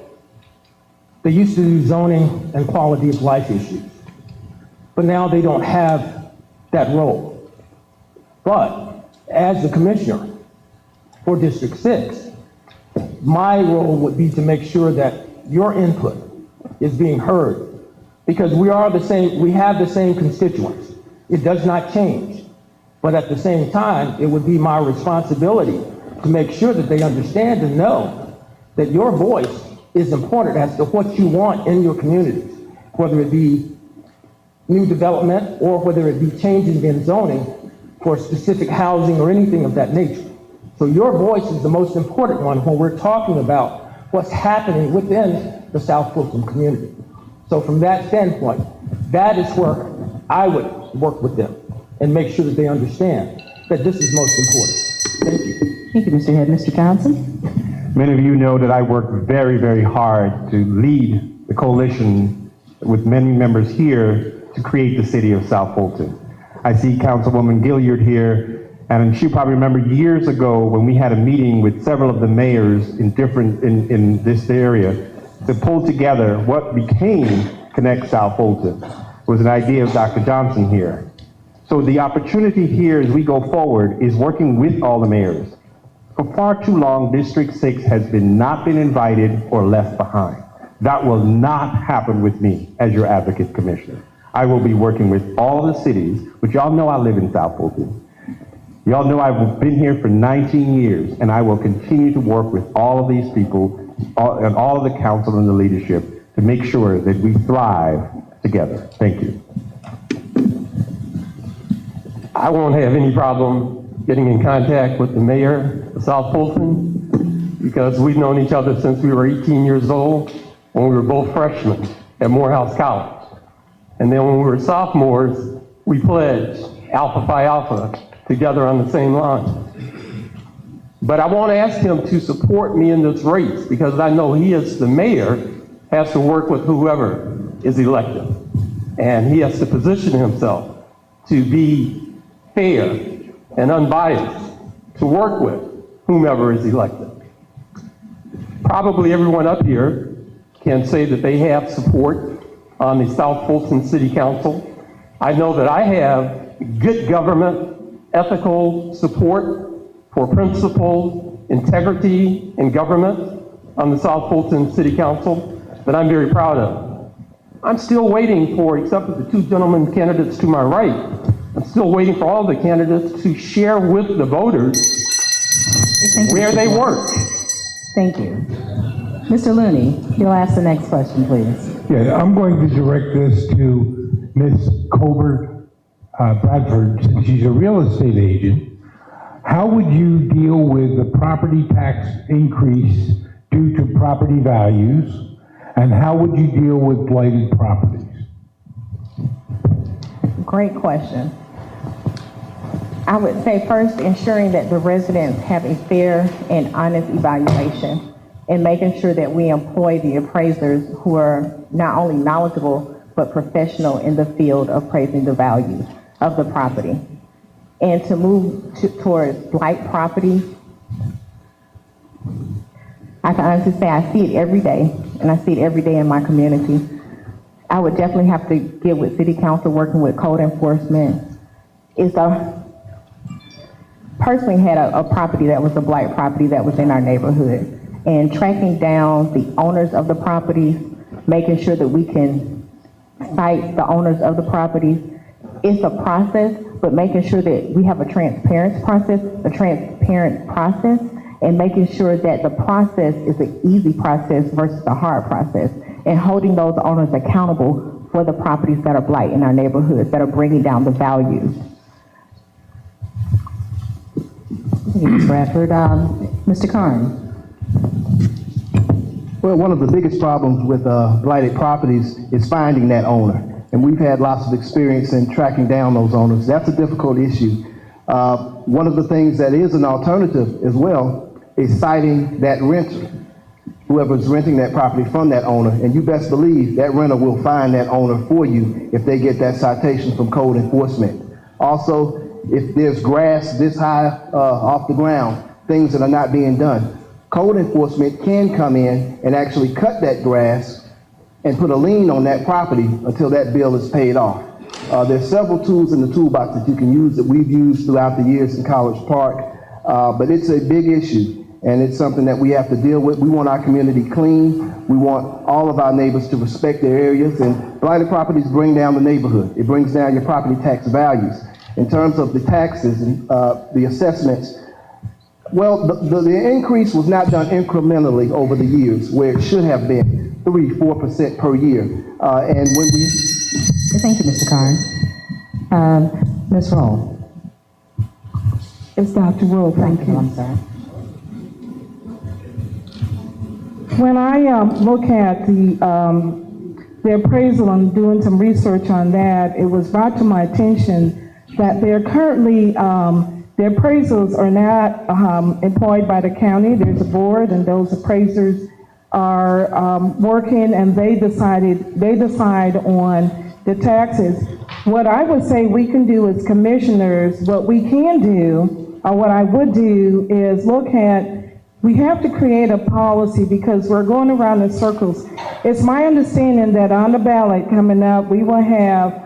They used to do zoning and quality of life issues, but now they don't have that role. But as the commissioner for District 6, my role would be to make sure that your input is being heard, because we have the same constituents. It does not change. But at the same time, it would be my responsibility to make sure that they understand and know that your voice is important as to what you want in your communities, whether it be new development or whether it be changing in zoning for specific housing or anything of that nature. So your voice is the most important one when we're talking about what's happening within the South Fulton community. So from that standpoint, that is where I would work with them and make sure that they understand that this is most important. Thank you. Thank you, Mr. Head. Mr. Counsil? Many of you know that I work very, very hard to lead the coalition with many members here to create the city of South Fulton. I see Councilwoman Gilliard here, and she probably remember years ago when we had a meeting with several of the mayors in this area to pull together what became Connect South Fulton. It was an idea of Dr. Johnson here. So the opportunity here as we go forward is working with all the mayors. For far too long, District 6 has not been invited or left behind. That will not happen with me as your advocate commissioner. I will be working with all the cities, which y'all know I live in South Fulton. Y'all know I've been here for 19 years, and I will continue to work with all of these people and all of the council and the leadership to make sure that we thrive together. Thank you. I won't have any problem getting in contact with the mayor of South Fulton because we've known each other since we were 18 years old when we were both freshmen at Morehouse College. And then when we were sophomores, we pledged Alpha Phi Alpha together on the same line. But I won't ask him to support me in this race because I know he as the mayor has to work with whoever is elected. And he has to position himself to be fair and unbiased to work with whomever is elected. Probably everyone up here can say that they have support on the South Fulton City Council. I know that I have good government, ethical support for principles, integrity in government on the South Fulton City Council that I'm very proud of. I'm still waiting for, except for the two gentlemen candidates to my right, I'm still waiting for all the candidates to share with the voters where they work. Thank you. Mr. Looney, you'll ask the next question, please. Yeah, I'm going to direct this to Ms. Colbert Bradford, since she's a real estate agent. How would you deal with the property tax increase due to property values, and how would you deal with blighted properties? Great question. I would say first ensuring that the residents have a fair and honest evaluation and making sure that we employ the appraisers who are not only knowledgeable but professional in the field of appraising the value of the property. And to move towards blight property, I can honestly say I see it every day, and I see it every day in my community. I would definitely have to get with City Council, working with code enforcement. Personally had a property that was a blight property that was in our neighborhood, and tracking down the owners of the properties, making sure that we can cite the owners of the properties. It's a process, but making sure that we have a transparent process, and making sure that the process is an easy process versus a hard process, and holding those owners accountable for the properties that are blight in our neighborhoods, that are bringing down the values. Thank you, Ms. Bradford. Mr. Karn. Well, one of the biggest problems with blighted properties is finding that owner. And we've had lots of experience in tracking down those owners. That's a difficult issue. One of the things that is an alternative as well is citing that renter, whoever's renting that property from that owner. And you best believe that renter will find that owner for you if they get that citation from code enforcement. Also, if there's grass this high off the ground, things that are not being done, code enforcement can come in and actually cut that grass and put a lien on that property until that bill is paid off. There's several tools in the toolbox that you can use that we've used throughout the years in College Park, but it's a big issue, and it's something that we have to deal with. We want our community clean. We want all of our neighbors to respect their areas, and blighted properties bring down the neighborhood. It brings down your property tax values. In terms of the taxes and the assessments, well, the increase was not done incrementally over the years, where it should have been 3-4% per year. And when we... Thank you, Mr. Karn. Ms. Roll. It's Dr. Rowe, thank you. I'm sorry. When I look at the appraisal and doing some research on that, it was brought to my attention that they're currently, the appraisals are not employed by the county. There's a board, and those appraisers are working, and they decide on the taxes. What I would say we can do as commissioners, what we can do, or what I would do, is look at, we have to create a policy because we're going around in circles. It's my understanding that on the ballot coming up, we will have,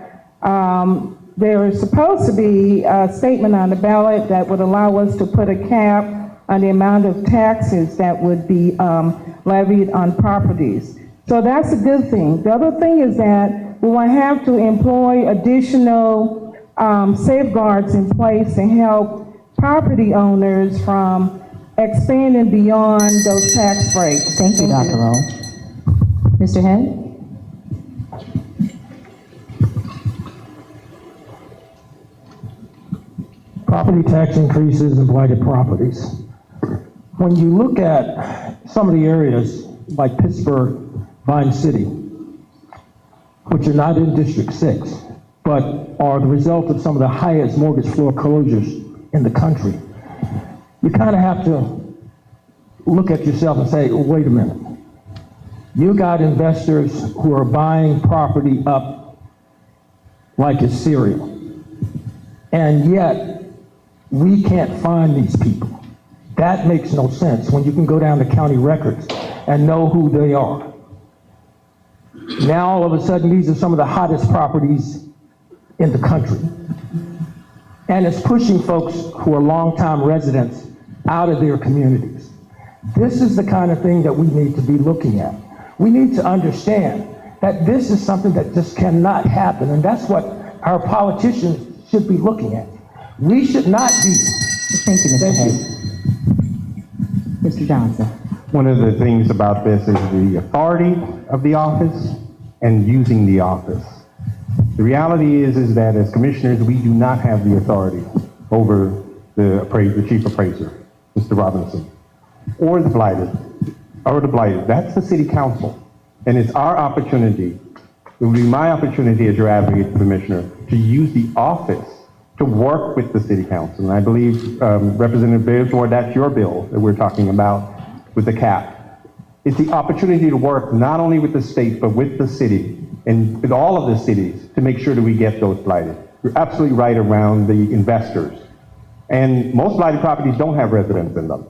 there is supposed to be a statement on the ballot that would allow us to put a cap on the amount of taxes that would be levied on properties. So that's a good thing. The other thing is that we will have to employ additional safeguards in place to help property owners from expanding beyond those tax breaks. Thank you, Dr. Rowe. Mr. Head? Property tax increases and blighted properties. When you look at some of the areas like Pittsburgh, Vine City, which are not in District 6, but are the result of some of the highest mortgage foreclosures in the country, you kind of have to look at yourself and say, well, wait a minute. You got investors who are buying property up like it's cereal, and yet we can't find these people. That makes no sense when you can go down to county records and know who they are. Now, all of a sudden, these are some of the hottest properties in the country. And it's pushing folks who are longtime residents out of their communities. This is the kind of thing that we need to be looking at. We need to understand that this is something that just cannot happen, and that's what our politicians should be looking at. We should not be. Thank you, Mr. Head. Mr. Johnson. One of the things about this is the authority of the office and using the office. The reality is that as commissioners, we do not have the authority over the chief appraiser, Mr. Robinson, or the blighted. That's the city council. And it's our opportunity, it will be my opportunity as your advocate commissioner, to use the office to work with the city council. And I believe, Representative Bayswater, that's your bill that we're talking about with the cap. It's the opportunity to work not only with the state, but with the city and with all of the cities to make sure that we get those blighted. You're absolutely right around the investors. And most blighted properties don't have residents in them.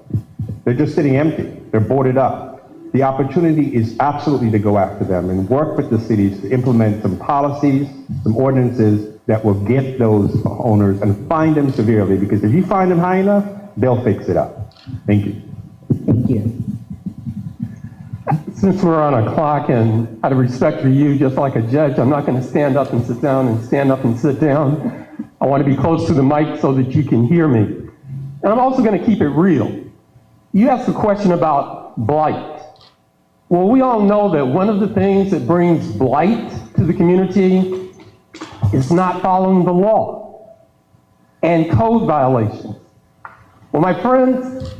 They're just sitting empty. They're boarded up. The opportunity is absolutely to go after them and work with the cities to implement some policies, some ordinances that will get those owners and fine them severely, because if you fine them high enough, they'll fix it up. Thank you. Thank you. Since we're on a clock, and out of respect for you, just like a judge, I'm not going to stand up and sit down and stand up and sit down. I want to be close to the mic so that you can hear me. And I'm also going to keep it real. You asked a question about blight. Well, we all know that one of the things that brings blight to the community is not following the law and code violations. Well, my friends,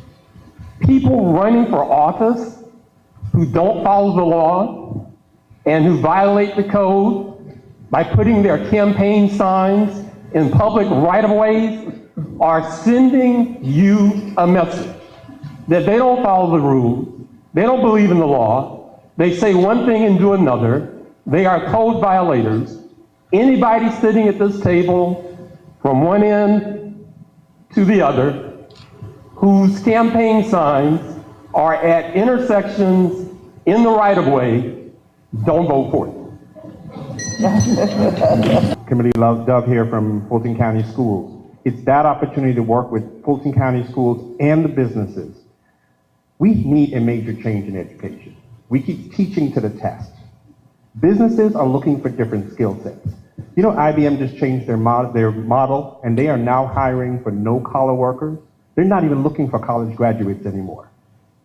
people running for office who don't follow the law and who violate the code by putting their campaign signs in public right-of-ways are sending you a message that they don't follow the rules, they don't believe in the law, they say one thing and do another, they are code violators. Anybody sitting at this table from one end to the other whose campaign signs are at intersections in the right-of-way, don't vote for it. Kimberly Dove here from Fulton County Schools. It's that opportunity to work with Fulton County Schools and the businesses. We need a major change in education. We keep teaching to the test. Businesses are looking for different skill sets. You know, IBM just changed their model, and they are now hiring for no-collar workers. They're not even looking for college graduates anymore.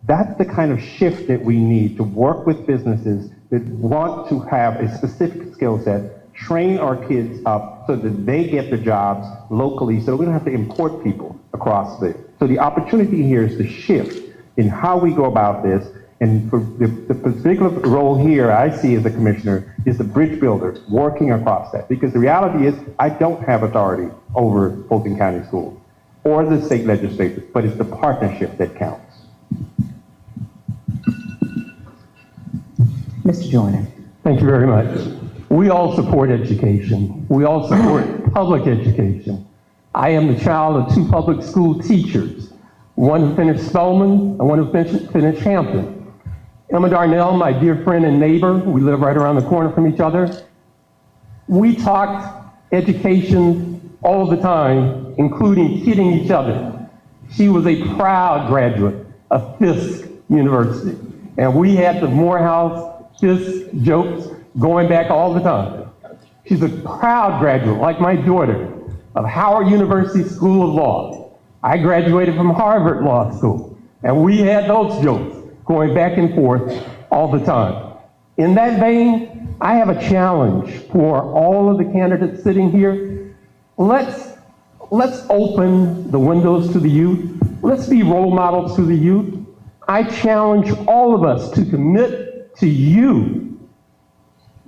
That's the kind of shift that we need to work with businesses that want to have a specific skill set, train our kids up so that they get the jobs locally so that we don't have to import people across there. So the opportunity here is to shift in how we go about this. And for the particular role here I see as a commissioner is the bridge builder working across that. Because the reality is I don't have authority over Fulton County Schools or the state legislatures, but it's the partnership that counts. Mr. Joyner. Thank you very much. We all support education. We all support public education. I am the child of two public school teachers, one who finished Spelman and one who finished Hampton. Emma Darnell, my dear friend and neighbor, we live right around the corner from each other. We talked education all the time, including kidding each other. She was a proud graduate of Fisk University, and we had the Morehouse Fisk jokes going back all the time. She's a proud graduate, like my daughter, of Howard University School of Law. I graduated from Harvard Law School, and we had those jokes going back and forth all the time. In that vein, I have a challenge for all of the candidates sitting here. Let's open the windows to the youth. Let's be role models to the youth. I challenge all of us to commit to you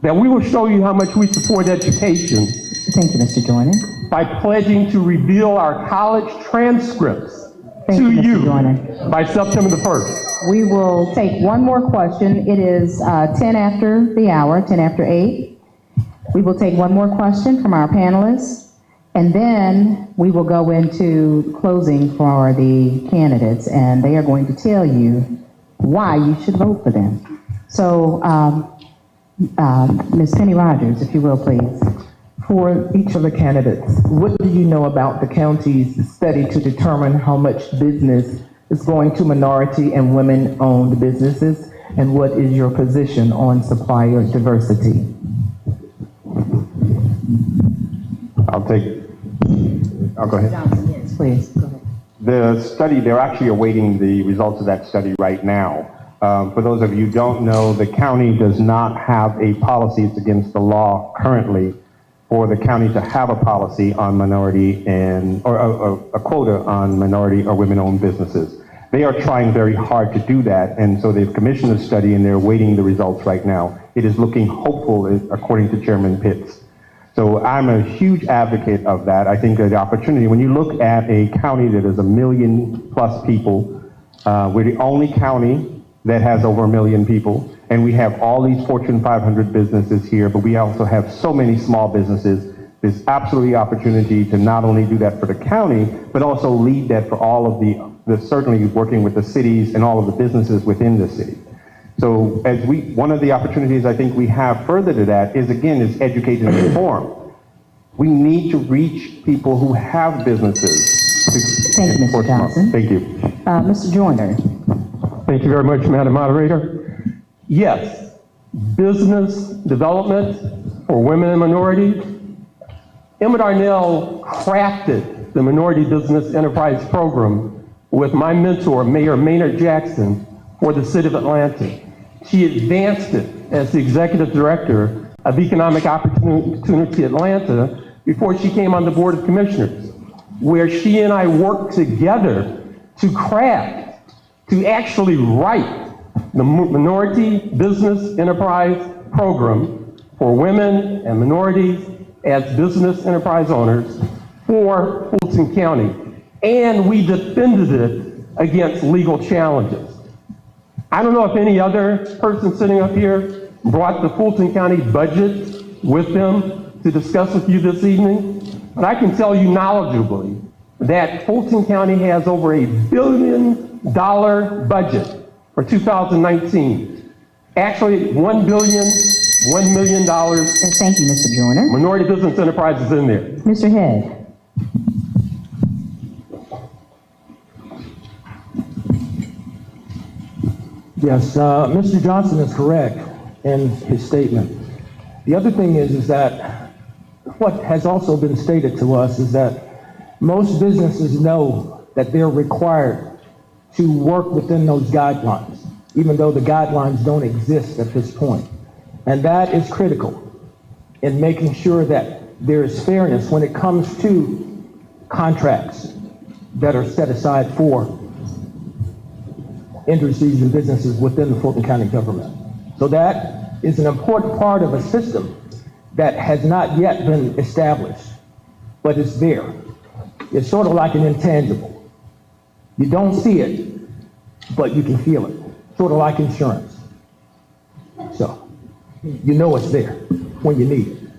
that we will show you how much we support education. Thank you, Mr. Joyner. By pledging to reveal our college transcripts to you by September the 1st. We will take one more question. It is 10 after the hour, 10 after 8. We will take one more question from our panelists, and then we will go into closing for the candidates, and they are going to tell you why you should vote for them. So, Ms. Penny Rogers, if you will, please. For each of the candidates, what do you know about the county's study to determine how much business is going to minority and women-owned businesses? And what is your position on supplier diversity? I'll go ahead. Johnson, yes, please. Go ahead. The study, they're actually awaiting the results of that study right now. For those of you who don't know, the county does not have a policy. It's against the law currently for the county to have a policy on minority or a quota on minority or women-owned businesses. They are trying very hard to do that, and so they've commissioned a study and they're awaiting the results right now. It is looking hopeful, according to Chairman Pitts. So I'm a huge advocate of that. I think the opportunity, when you look at a county that is 1 million plus people, we're the only county that has over 1 million people, and we have all these Fortune 500 businesses here, but we also have so many small businesses. There's absolutely opportunity to not only do that for the county, but also lead that for all of the certainly working with the cities and all of the businesses within the city. So as one of the opportunities I think we have further to that is, again, is educate and inform. We need to reach people who have businesses. Thank you, Mr. Johnson. Thank you. Mr. Joyner. Thank you very much, Madam Moderator. Yes, business development for women and minorities. Emma Darnell crafted the Minority Business Enterprise Program with my mentor, Mayor Maynard Jackson, for the City of Atlanta. She advanced it as the Executive Director of Economic Opportunity Atlanta before she came on the Board of Commissioners, where she and I worked together to craft, to actually write the Minority Business Enterprise Program for women and minorities as business enterprise owners for Fulton County. And we defended it against legal challenges. I don't know if any other person sitting up here brought the Fulton County budget with them to discuss with you this evening, but I can tell you knowledgeably that Fulton County has over $1 billion budget for 2019. Actually, $1 million. Thank you, Mr. Joyner. Minority business enterprises in there. Mr. Head. Yes, Mr. Johnson is correct in his statement. The other thing is that what has also been stated to us is that most businesses know that they're required to work within those guidelines, even though the guidelines don't exist at this point. And that is critical. in making sure that there is fairness when it comes to contracts that are set aside for industries and businesses within the Fulton County government. So that is an important part of a system that has not yet been established, but it's there. It's sort of like an intangible. You don't see it, but you can feel it. Sort of like insurance. So, you know it's there when you need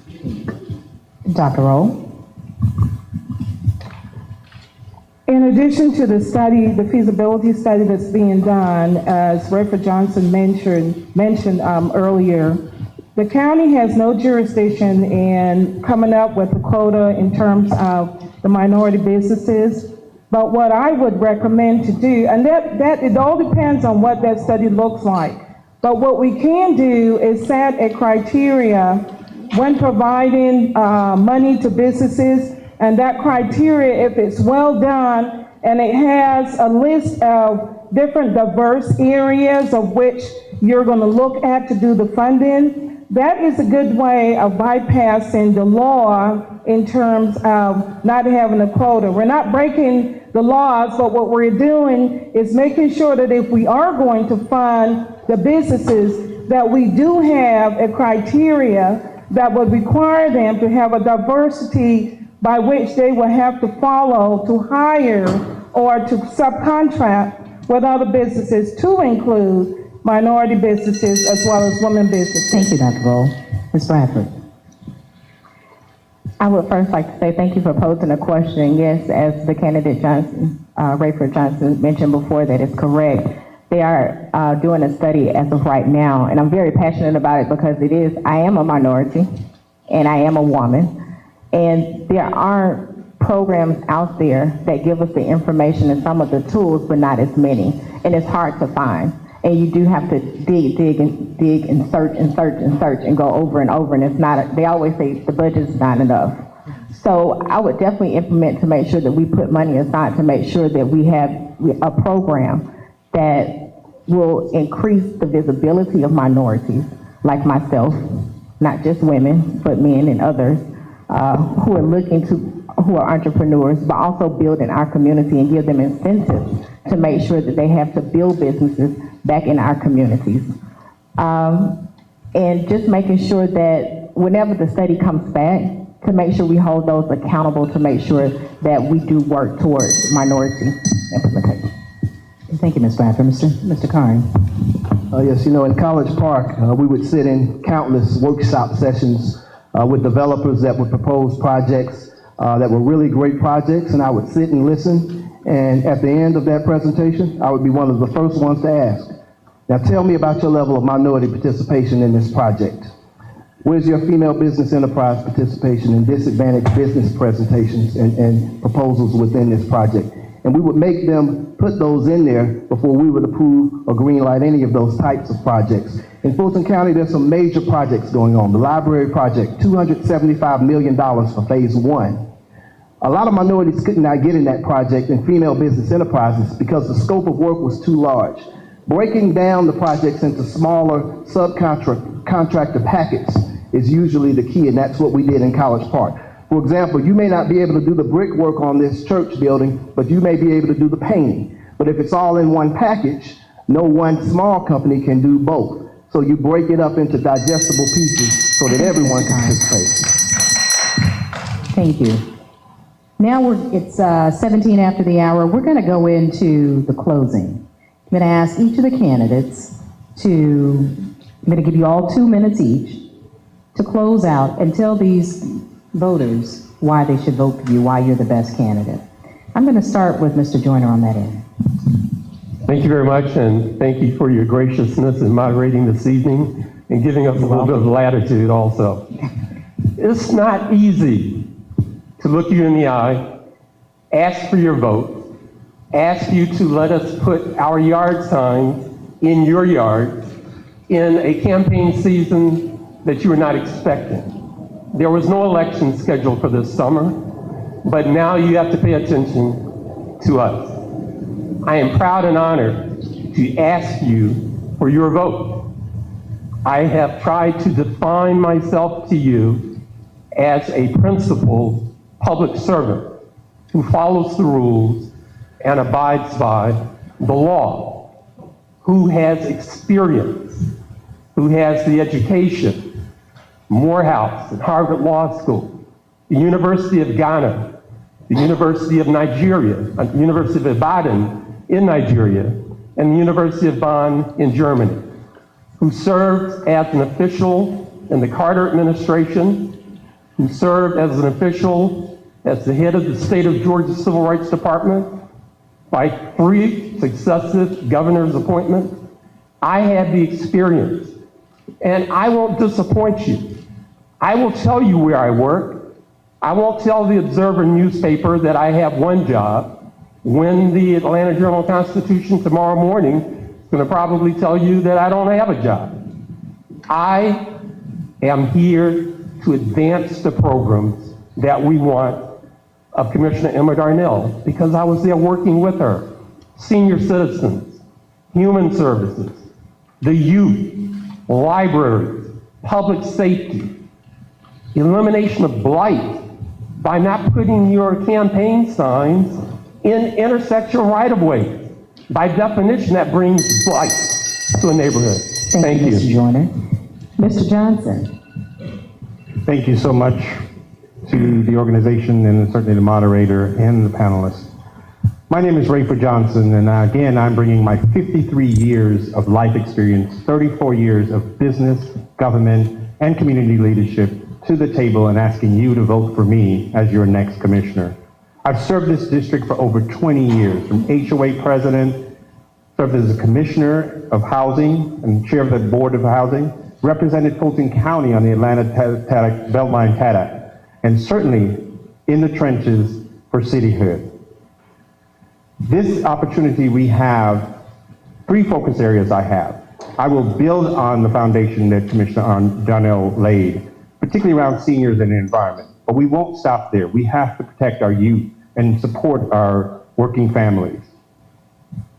it. Dr. Roll? In addition to the study, the feasibility study that's being done, as Reverend Johnson mentioned earlier, the county has no jurisdiction in coming up with a quota in terms of the minority businesses. But what I would recommend to do, and that it all depends on what that study looks like. But what we can do is set a criteria when providing money to businesses, and that criteria, if it's well done and it has a list of different diverse areas of which you're going to look at to do the funding, that is a good way of bypassing the law in terms of not having a quota. We're not breaking the laws, but what we're doing is making sure that if we are going to fund the businesses, that we do have a criteria that would require them to have a diversity by which they will have to follow to hire or to subcontract with other businesses, to include minority businesses as well as women businesses. Thank you, Dr. Roll. Ms. Bradford? I would first like to say thank you for posing a question. Yes, as the candidate Johnson, Rayford Johnson mentioned before, that is correct. They are doing a study as of right now, and I'm very passionate about it because I am a minority and I am a woman, and there aren't programs out there that give us the information and some of the tools, but not as many, and it's hard to find. And you do have to dig and search and go over and over, and it's not, they always say the budget's not enough. So I would definitely implement to make sure that we put money aside to make sure that we have a program that will increase the visibility of minorities like myself, not just women, but men and others who are entrepreneurs, but also build in our community and give them incentives to make sure that they have to build businesses back in our communities. And just making sure that whenever the study comes back, to make sure we hold those accountable to make sure that we do work towards minority implementation. Thank you, Ms. Bradford. Mr. Karn? Yes, in College Park, we would sit in countless workshop sessions with developers that would propose projects that were really great projects, and I would sit and listen, and at the end of that presentation, I would be one of the first ones to ask, now tell me about your level of minority participation in this project. Where's your female business enterprise participation in disadvantaged business presentations and proposals within this project? And we would make them put those in there before we would approve or greenlight any of those types of projects. In Fulton County, there's some major projects going on. The library project, $275 million for phase 1. A lot of minorities could not get in that project in female business enterprises because the scope of work was too large. Breaking down the projects into smaller subcontractor packets is usually the key, and that's what we did in College Park. For example, you may not be able to do the brickwork on this church building, but you may be able to do the painting. But if it's all in one package, no one small company can do both. So you break it up into digestible pieces so that everyone can participate. Thank you. Now it's 17 after the hour. We're going to go into the closing. I'm going to ask each of the candidates I'm going to give you all 2 minutes each to close out and tell these voters why they should vote for you, why you're the best candidate. I'm going to start with Mr. Joyner on that end. Thank you very much, and thank you for your graciousness in moderating this evening and giving us a little bit of latitude also. It's not easy to look you in the eye, ask for your vote, ask you to let us put our yard signs in your yard in a campaign season that you were not expecting. There was no election scheduled for this summer, but now you have to pay attention to us. I am proud and honored to ask you for your vote. I have tried to define myself to you as a principled public servant who follows the rules and abides by the law, who has experience, who has the education, Morehouse and Harvard Law School, the University of Ghana, the University of Nigeria, the University of Ibadan in Nigeria, and the University of Bonn in Germany, who served as an official in the Carter administration, who served as an official as the head of the state of Georgia Civil Rights Department by 3 successive governor's appointments. I have the experience, and I won't disappoint you. I will tell you where I work. I won't tell the Observer newspaper that I have one job, when the Atlanta Journal-Constitution tomorrow morning is going to probably tell you that I don't have a job. I am here to advance the programs that we want of Commissioner Emma Darnell, because I was there working with her. Senior citizens, human services, the youth, libraries, public safety, elimination of blight by not putting your campaign signs in intersection right-of-way. By definition, that brings blight to a neighborhood. Thank you. Mr. Joyner. Mr. Johnson. Thank you so much to the organization and certainly the moderator and the panelists. My name is Rayford Johnson, and again, I'm bringing my 53 years of life experience, 34 years of business, government, and community leadership to the table and asking you to vote for me as your next commissioner. I've served this district for over 20 years, from HOA president, served as a commissioner of housing and chair of the board of housing, represented Fulton County on the Atlanta Beltline TADAC, and certainly in the trenches for cityhood. This opportunity we have, 3 focus areas I have. I will build on the foundation that Commissioner Darnell laid, particularly around seniors and the environment. But we won't stop there. We have to protect our youth and support our working families.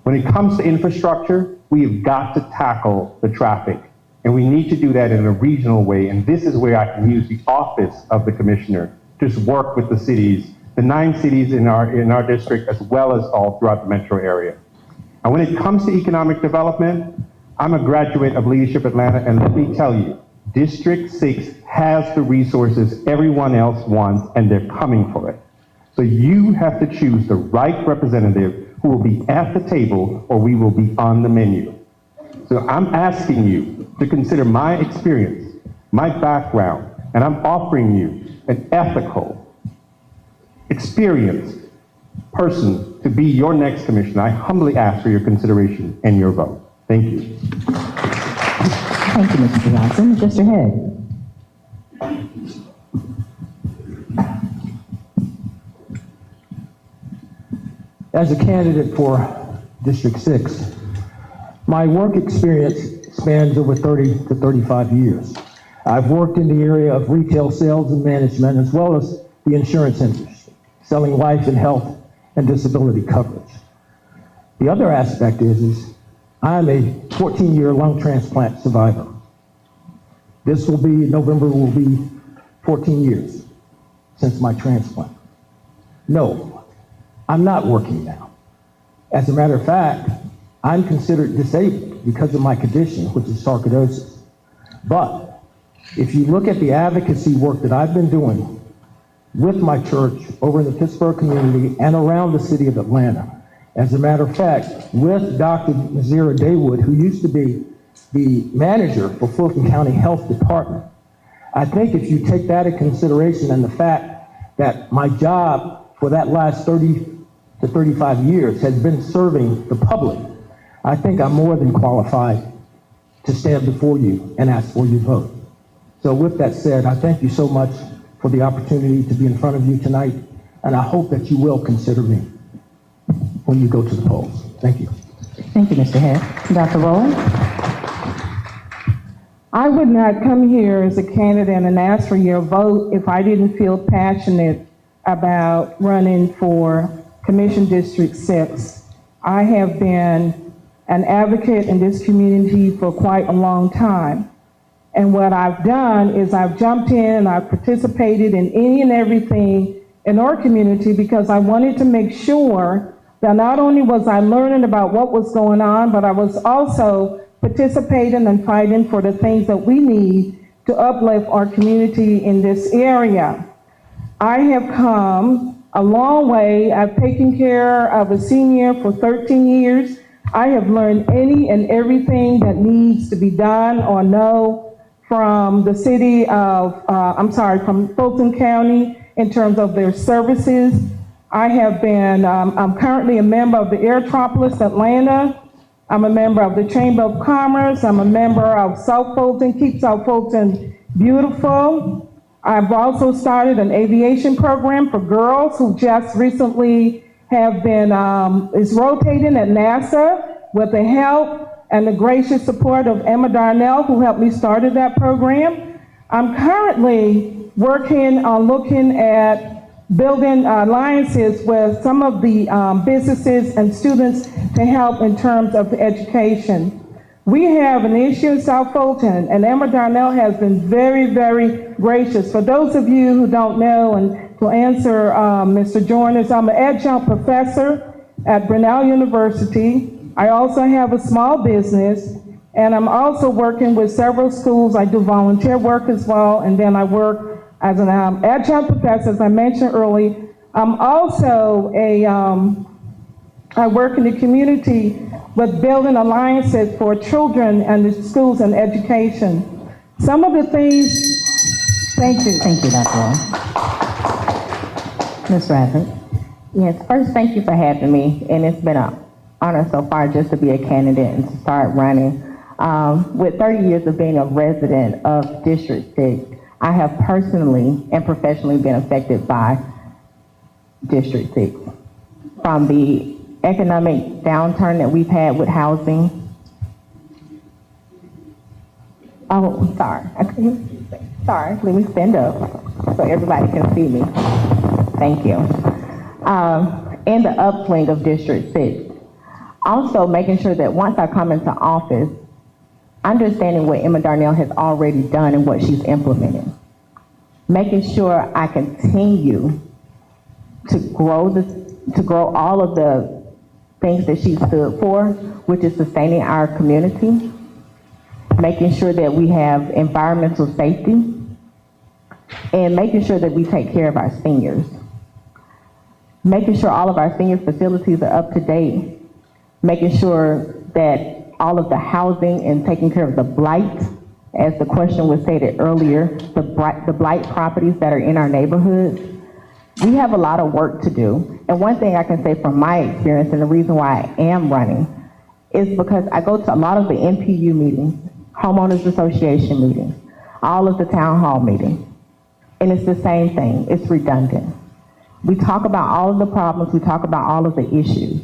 When it comes to infrastructure, we have got to tackle the traffic. And we need to do that in a regional way. And this is where I can use the office of the commissioner to work with the cities, the 9 cities in our district, as well as all throughout the metro area. And when it comes to economic development, I'm a graduate of Leadership Atlanta, and let me tell you, District 6 has the resources everyone else wants, and they're coming for it. So you have to choose the right representative who will be at the table, or we will be on the menu. So I'm asking you to consider my experience, my background, and I'm offering you an ethical, experienced person to be your next commissioner. I humbly ask for your consideration and your vote. Thank you. Thank you, Mr. Johnson. Mr. Head. As a candidate for District 6, my work experience spans over 30 to 35 years. I've worked in the area of retail sales and management, as well as the insurance industry, selling life and health and disability coverage. The other aspect is I'm a 14-year lung transplant survivor. November will be 14 years since my transplant. No, I'm not working now. As a matter of fact, I'm considered disabled because of my condition, which is sarcoidosis. But if you look at the advocacy work that I've been doing with my church over in the Pittsburgh community and around the city of Atlanta, as a matter of fact, with Dr. Nazira Daywood, who used to be the manager for Fulton County Health Department, I think if you take that into consideration and the fact that my job for that last 30 to 35 years has been serving the public, I think I'm more than qualified to stand before you and ask for your vote. So with that said, I thank you so much for the opportunity to be in front of you tonight, and I hope that you will consider me when you go to the polls. Thank you. Thank you, Mr. Head. Dr. Rowland? I would not come here as a candidate and ask for your vote if I didn't feel passionate about running for Commission District 6. I have been an advocate in this community for quite a long time. And what I've done is I've jumped in and I've participated in any and everything in our community because I wanted to make sure that not only was I learning about what was going on, but I was also participating and fighting for the things that we need to uplift our community in this area. I have come a long way. I've taken care of a senior for 13 years. I have learned any and everything that needs to be done or know from the city of, from Fulton County in terms of their services. I have been, I'm currently a member of the Airtropolis Atlanta. I'm a member of the Chamber of Commerce. I'm a member of South Fulton, Keep South Fulton Beautiful. I've also started an aviation program for girls who just recently have been, is rotating at NASA with the help and the gracious support of Emma Darnell, who helped me start that program. I'm currently working on looking at building alliances with some of the businesses and students to help in terms of education. We have an issue in South Fulton, and Emma Darnell has been very, very gracious. For those of you who don't know, and to answer Mr. Joyner's, I'm an adjunct professor at Grinnell University. I also have a small business, and I'm also working with several schools. I do volunteer work as well, and then I work as an adjunct professor, as I mentioned earlier. I'm also I work in the community with building alliances for children and the schools and education. Some of the things, thank you. Thank you, Dr. Rowe. Ms. Radford. Yes, first, thank you for having me, and it's been an honor so far just to be a candidate and to start running. With 30 years of being a resident of District 6, I have personally and professionally been affected by District 6. From the economic downturn that we've had with housing. Oh, sorry. Sorry, let me stand up so everybody can see me. Thank you. And the upswing of District 6. Also making sure that once I come into office, understanding what Emma Darnell has already done and what she's implementing. Making sure I continue to grow all of the things that she stood for, which is sustaining our community. Making sure that we have environmental safety. And making sure that we take care of our seniors. Making sure all of our senior facilities are up to date. Making sure that all of the housing and taking care of the blight, as the question was stated earlier, the blight properties that are in our neighborhoods. We have a lot of work to do. And one thing I can say from my experience, and the reason why I am running, is because I go to a lot of the NPU meetings, homeowners association meetings, all of the town hall meetings, and it's the same thing, it's redundant. We talk about all of the problems, we talk about all of the issues.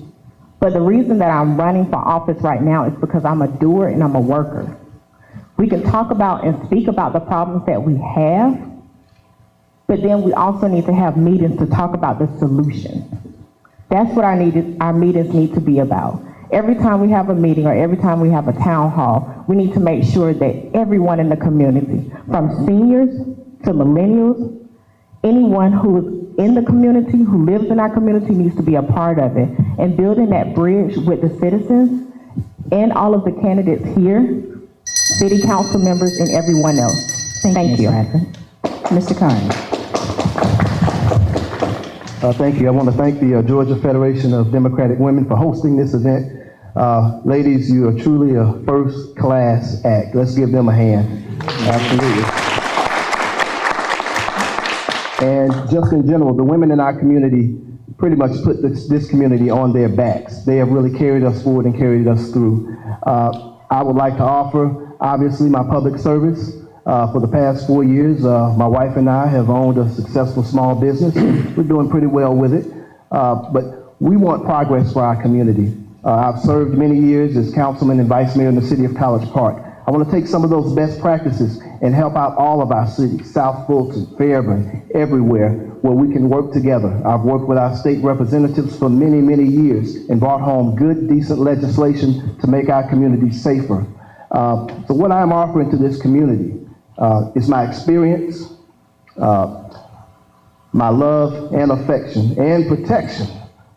But the reason that I'm running for office right now is because I'm a doer and I'm a worker. We can talk about and speak about the problems that we have, but then we also need to have meetings to talk about the solutions. That's what our meetings need to be about. Every time we have a meeting or every time we have a town hall, we need to make sure that everyone in the community, from seniors to millennials, anyone who is in the community, who lives in our community, needs to be a part of it. And building that bridge with the citizens and all of the candidates here, city council members, and everyone else. Thank you. Mr. Carney. Thank you. I want to thank the Georgia Federation of Democratic Women for hosting this event. Ladies, you are truly a first-class act. Let's give them a hand. Absolutely. And just in general, the women in our community pretty much put this community on their backs. They have really carried us forward and carried us through. I would like to offer, obviously, my public service. For the past 4 years, my wife and I have owned a successful small business. We're doing pretty well with it, but we want progress for our community. I've served many years as councilman and vice mayor in the city of College Park. I want to take some of those best practices and help out all of our cities, South Fulton, Fairburn, everywhere, where we can work together. I've worked with our state representatives for many, many years and brought home good, decent legislation to make our community safer. So what I'm offering to this community It's my experience, my love and affection and protection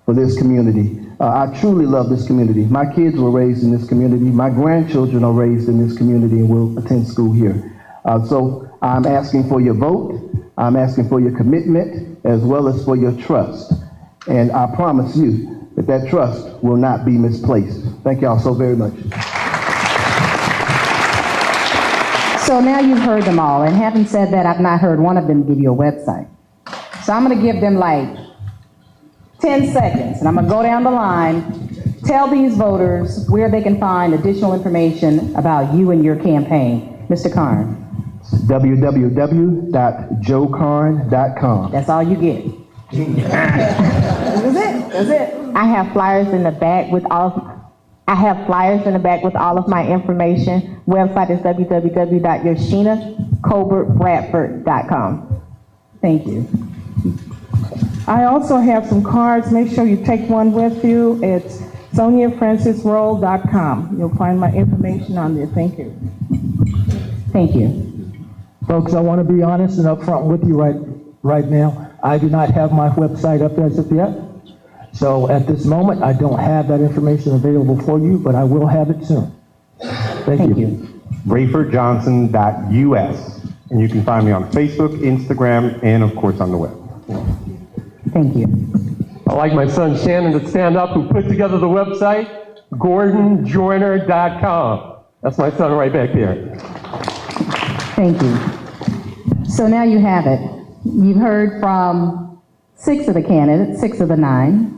for this community. I truly love this community. My kids were raised in this community. My grandchildren are raised in this community and will attend school here. So I'm asking for your vote. I'm asking for your commitment as well as for your trust. And I promise you that that trust will not be misplaced. Thank y'all so very much. So now you've heard them all, and having said that, I've not heard one of them give you a website. So I'm gonna give them like 10 seconds, and I'm gonna go down the line, tell these voters where they can find additional information about you and your campaign. Mr. Karn. www.joekarn.com. That's all you get. That's it. I have flyers in the back with all of my information. Website is www.yoshinacolbertbradford.com. Thank you. I also have some cards. Make sure you take one with you. It's soniafrancisroll.com. You'll find my information on there. Thank you. Thank you. Folks, I want to be honest and upfront with you right now. I do not have my website up as of yet. So at this moment, I don't have that information available for you, but I will have it soon. Thank you. RayfordJohnson.us. And you can find me on Facebook, Instagram, and of course on the web. Thank you. I'd like my son Shannon to stand up, who put together the website, GordonJoyner.com. That's my son right back there. Thank you. So now you have it. You've heard from 6 of the candidates, 6 of the 9.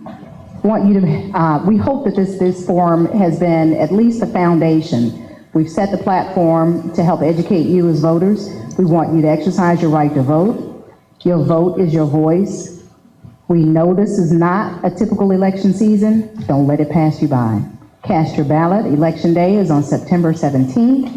We hope that this forum has been at least a foundation. We've set the platform to help educate you as voters. We want you to exercise your right to vote. Your vote is your voice. We know this is not a typical election season. Don't let it pass you by. Cast your ballot. Election day is on September 17th.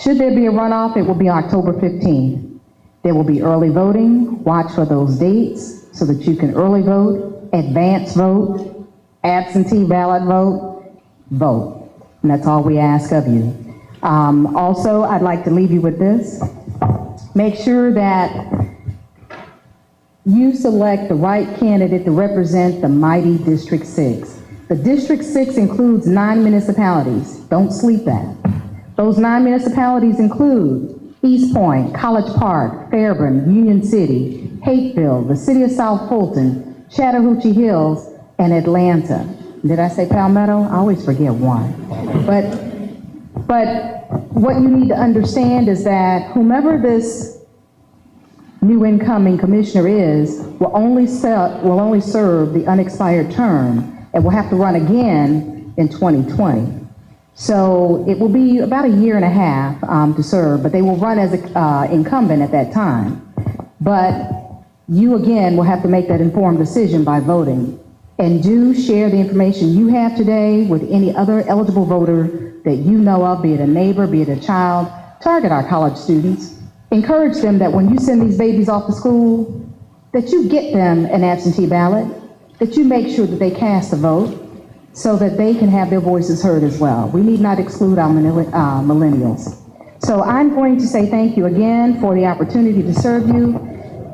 Should there be a runoff, it will be October 15th. There will be early voting. Watch for those dates so that you can early vote, advance vote, absentee ballot vote, vote. And that's all we ask of you. Also, I'd like to leave you with this. Make sure that you select the right candidate to represent the mighty District 6. The District 6 includes 9 municipalities. Don't sleep that. Those 9 municipalities include East Point, College Park, Fairburn, Union City, Hateville, the city of South Fulton, Chattahoochee Hills, and Atlanta. Did I say Palmetto? I always forget one. But what you need to understand is that whomever this new incoming commissioner is will only serve the unexpired term and will have to run again in 2020. So it will be about a year and a half to serve, but they will run as an incumbent at that time. But you again will have to make that informed decision by voting. And do share the information you have today with any other eligible voter that you know of, be it a neighbor, be it a child. Target our college students. Encourage them that when you send these babies off to school, that you get them an absentee ballot, that you make sure that they cast a vote so that they can have their voices heard as well. We need not exclude our millennials. So I'm going to say thank you again for the opportunity to serve you.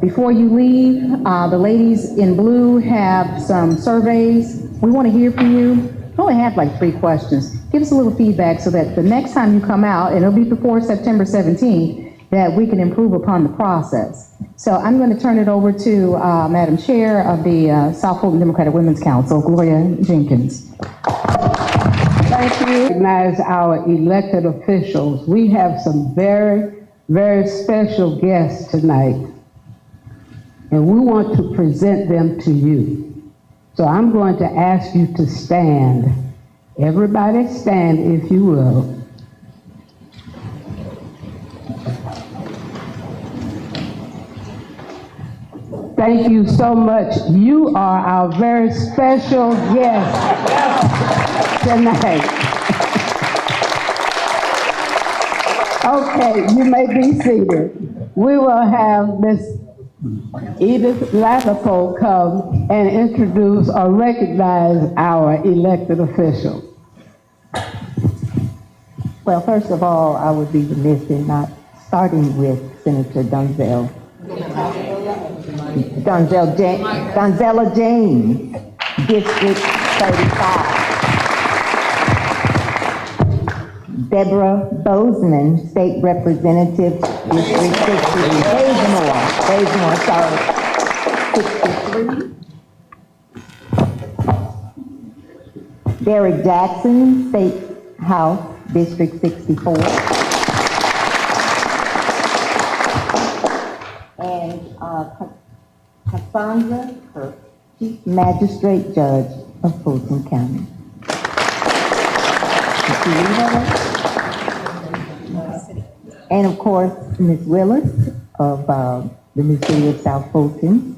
Before you leave, the ladies in blue have some surveys. We want to hear from you. We only have like 3 questions. Give us a little feedback so that the next time you come out, and it'll be before September 17th, that we can improve upon the process. So I'm going to turn it over to Madam Chair of the South Fulton Democratic Women's Council, Gloria Jenkins. Thank you. Recognize our elected officials. We have some very, very special guests tonight, and we want to present them to you. So I'm going to ask you to stand. Everybody stand, if you will. Thank you so much. You are our very special guest tonight. Okay, you may be seated. We will have Ms. Edith Latipo come and introduce or recognize our elected officials. Well, first of all, I would be remiss in not starting with Senator Donzella James, District 35. Deborah Bozeman, State Representative, District 63. Bazemore, sorry, 63. Derek Jackson, State House, District 64. And Cassandra Kirk, Chief Magistrate Judge of Fulton County. And of course, Ms. Willis of the new city of South Fulton.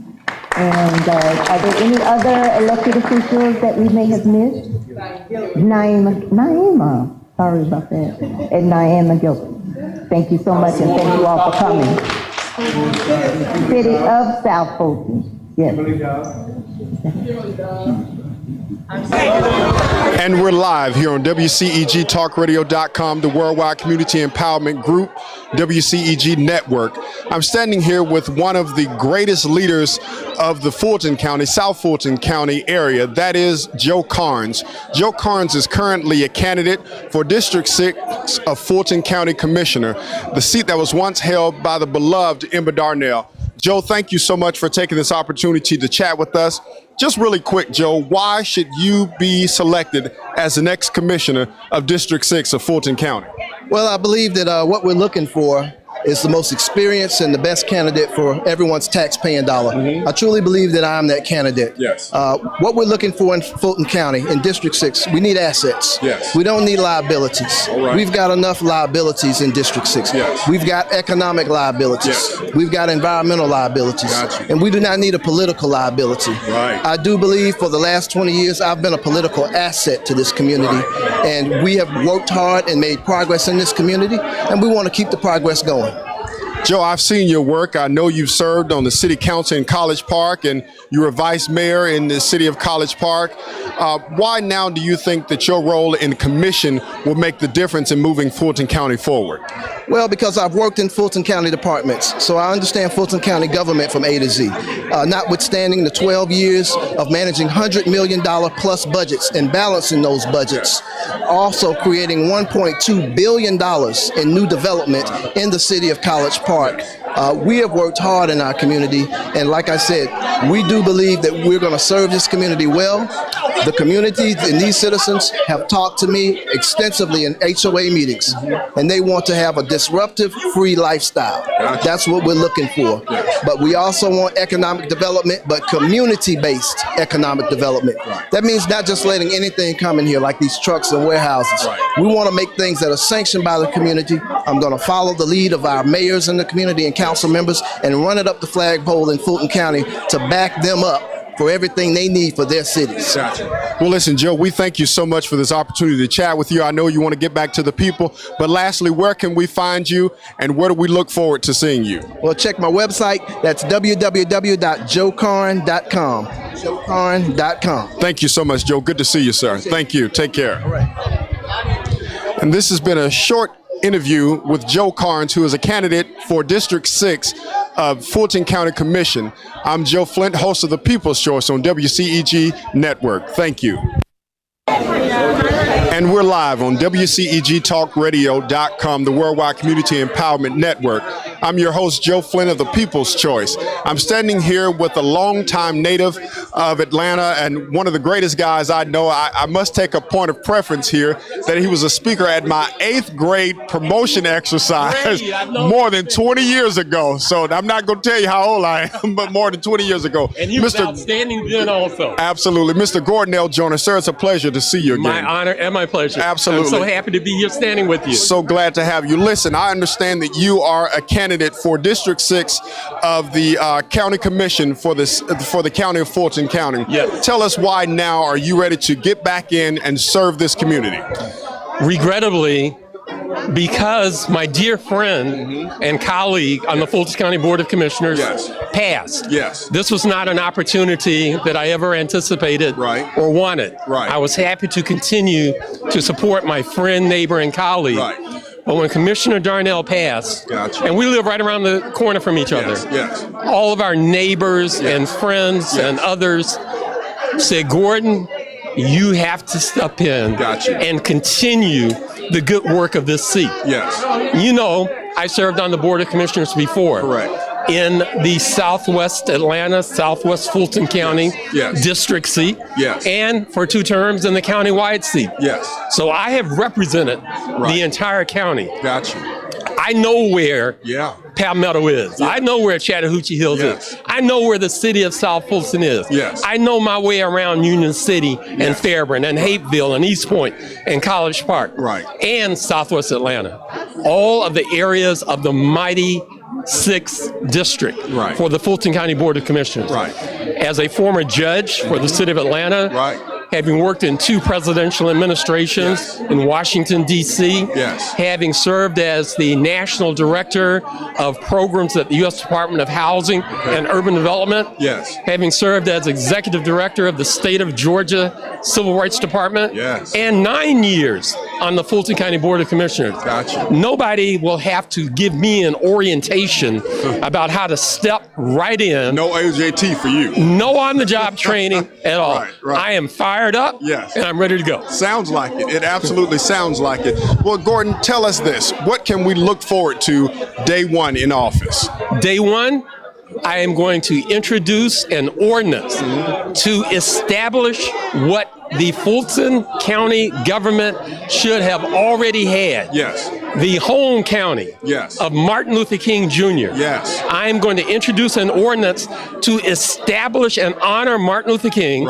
And are there any other elected officials that we may have missed? Naima, sorry about that. And Naima Gilbert. Thank you so much, and thank you all for coming. City of South Fulton, yes. And we're live here on WCEG TalkRadio.com, the Worldwide Community Empowerment Group, WCEG Network. I'm standing here with one of the greatest leaders of the Fulton County, South Fulton County area. That is Joe Carnes. Joe Carnes is currently a candidate for District 6 of Fulton County Commissioner, the seat that was once held by the beloved Emma Darnell. Joe, thank you so much for taking this opportunity to chat with us. Just really quick, Joe, why should you be selected as the next commissioner of District 6 of Fulton County? Well, I believe that what we're looking for is the most experienced and the best candidate for everyone's tax-paying dollar. I truly believe that I'm that candidate. Yes. What we're looking for in Fulton County, in District 6, we need assets. Yes. We don't need liabilities. All right. We've got enough liabilities in District 6. Yes. We've got economic liabilities. Yes. We've got environmental liabilities. Gotcha. And we do not need a political liability. Right. I do believe for the last 20 years, I've been a political asset to this community. And we have worked hard and made progress in this community, and we want to keep the progress going. Joe, I've seen your work. I know you've served on the City Council in College Park, and you were vice mayor in the city of College Park. Why now do you think that your role in the commission will make the difference in moving Fulton County forward? Well, because I've worked in Fulton County departments, so I understand Fulton County government from A to Z. Notwithstanding the 12 years of managing $100 million plus budgets and balancing those budgets, also creating $1.2 billion in new development in the city of College Park. We have worked hard in our community, and like I said, we do believe that we're going to serve this community well. The community and these citizens have talked to me extensively in HOA meetings, and they want to have a disruptive, free lifestyle. That's what we're looking for. But we also want economic development, but community-based economic development. That means not just letting anything come in here like these trucks and warehouses. We want to make things that are sanctioned by the community. I'm going to follow the lead of our mayors in the community and council members and run it up the flagpole in Fulton County to back them up for everything they need for their cities. Gotcha. Well, listen, Joe, we thank you so much for this opportunity to chat with you. I know you want to get back to the people, but lastly, where can we find you and where do we look forward to seeing you? Well, check my website. That's www.joecarn.com. joecarn.com. Thank you so much, Joe. Good to see you, sir. Thank you. Take care. All right. And this has been a short interview with Joe Carnes, who is a candidate for District 6 of Fulton County Commission. I'm Joe Flint, host of The People's Choice on WCEG Network. Thank you. And we're live on WCEGTalkRadio.com, the Worldwide Community Empowerment Network. I'm your host, Joe Flynn of The People's Choice. I'm standing here with a longtime native of Atlanta and one of the greatest guys I know. I must take a point of preference here that he was a speaker at my 8th grade promotion exercise more than 20 years ago. So I'm not going to tell you how old I am, but more than 20 years ago. And he was outstanding then also. Absolutely. Mr. Gordon L. Joyner, sir, it's a pleasure to see you again. My honor and my pleasure. Absolutely. I'm so happy to be here standing with you. So glad to have you. Listen, I understand that you are a candidate for District 6 of the County Commission for the County of Fulton County. Yes. Tell us why now are you ready to get back in and serve this community? Regrettably, because my dear friend and colleague on the Fulton County Board of Commissioners passed. Yes. This was not an opportunity that I ever anticipated or wanted. Right. I was happy to continue to support my friend, neighbor, and colleague. Right. But when Commissioner Darnell passed, and we live right around the corner from each other, all of our neighbors and friends and others said, Gordon, you have to step in and continue the good work of this seat. You know, I served on the Board of Commissioners before. In the Southwest Atlanta, Southwest Fulton County district seat, and for 2 terms in the county-wide seat. So I have represented the entire county. I know where Palmetto is. I know where Chattahoochee Hills is. I know where the city of South Fulton is. I know my way around Union City and Fairburn and Hapeville and East Point and College Park and Southwest Atlanta. All of the areas of the mighty 6th District for the Fulton County Board of Commissioners. As a former judge for the city of Atlanta, having worked in 2 presidential administrations in Washington, D.C., having served as the National Director of Programs at the U.S. Department of Housing and Urban Development, having served as Executive Director of the State of Georgia Civil Rights Department, and 9 years on the Fulton County Board of Commissioners. Nobody will have to give me an orientation about how to step right in. No AJT for you. No on-the-job training at all. I am fired up, and I'm ready to go. Sounds like it. It absolutely sounds like it. Well, Gordon, tell us this. What can we look forward to day 1 in office? Day 1, I am going to introduce an ordinance to establish what the Fulton County government should have already had. The home county of Martin Luther King Jr. I am going to introduce an ordinance to establish and honor Martin Luther King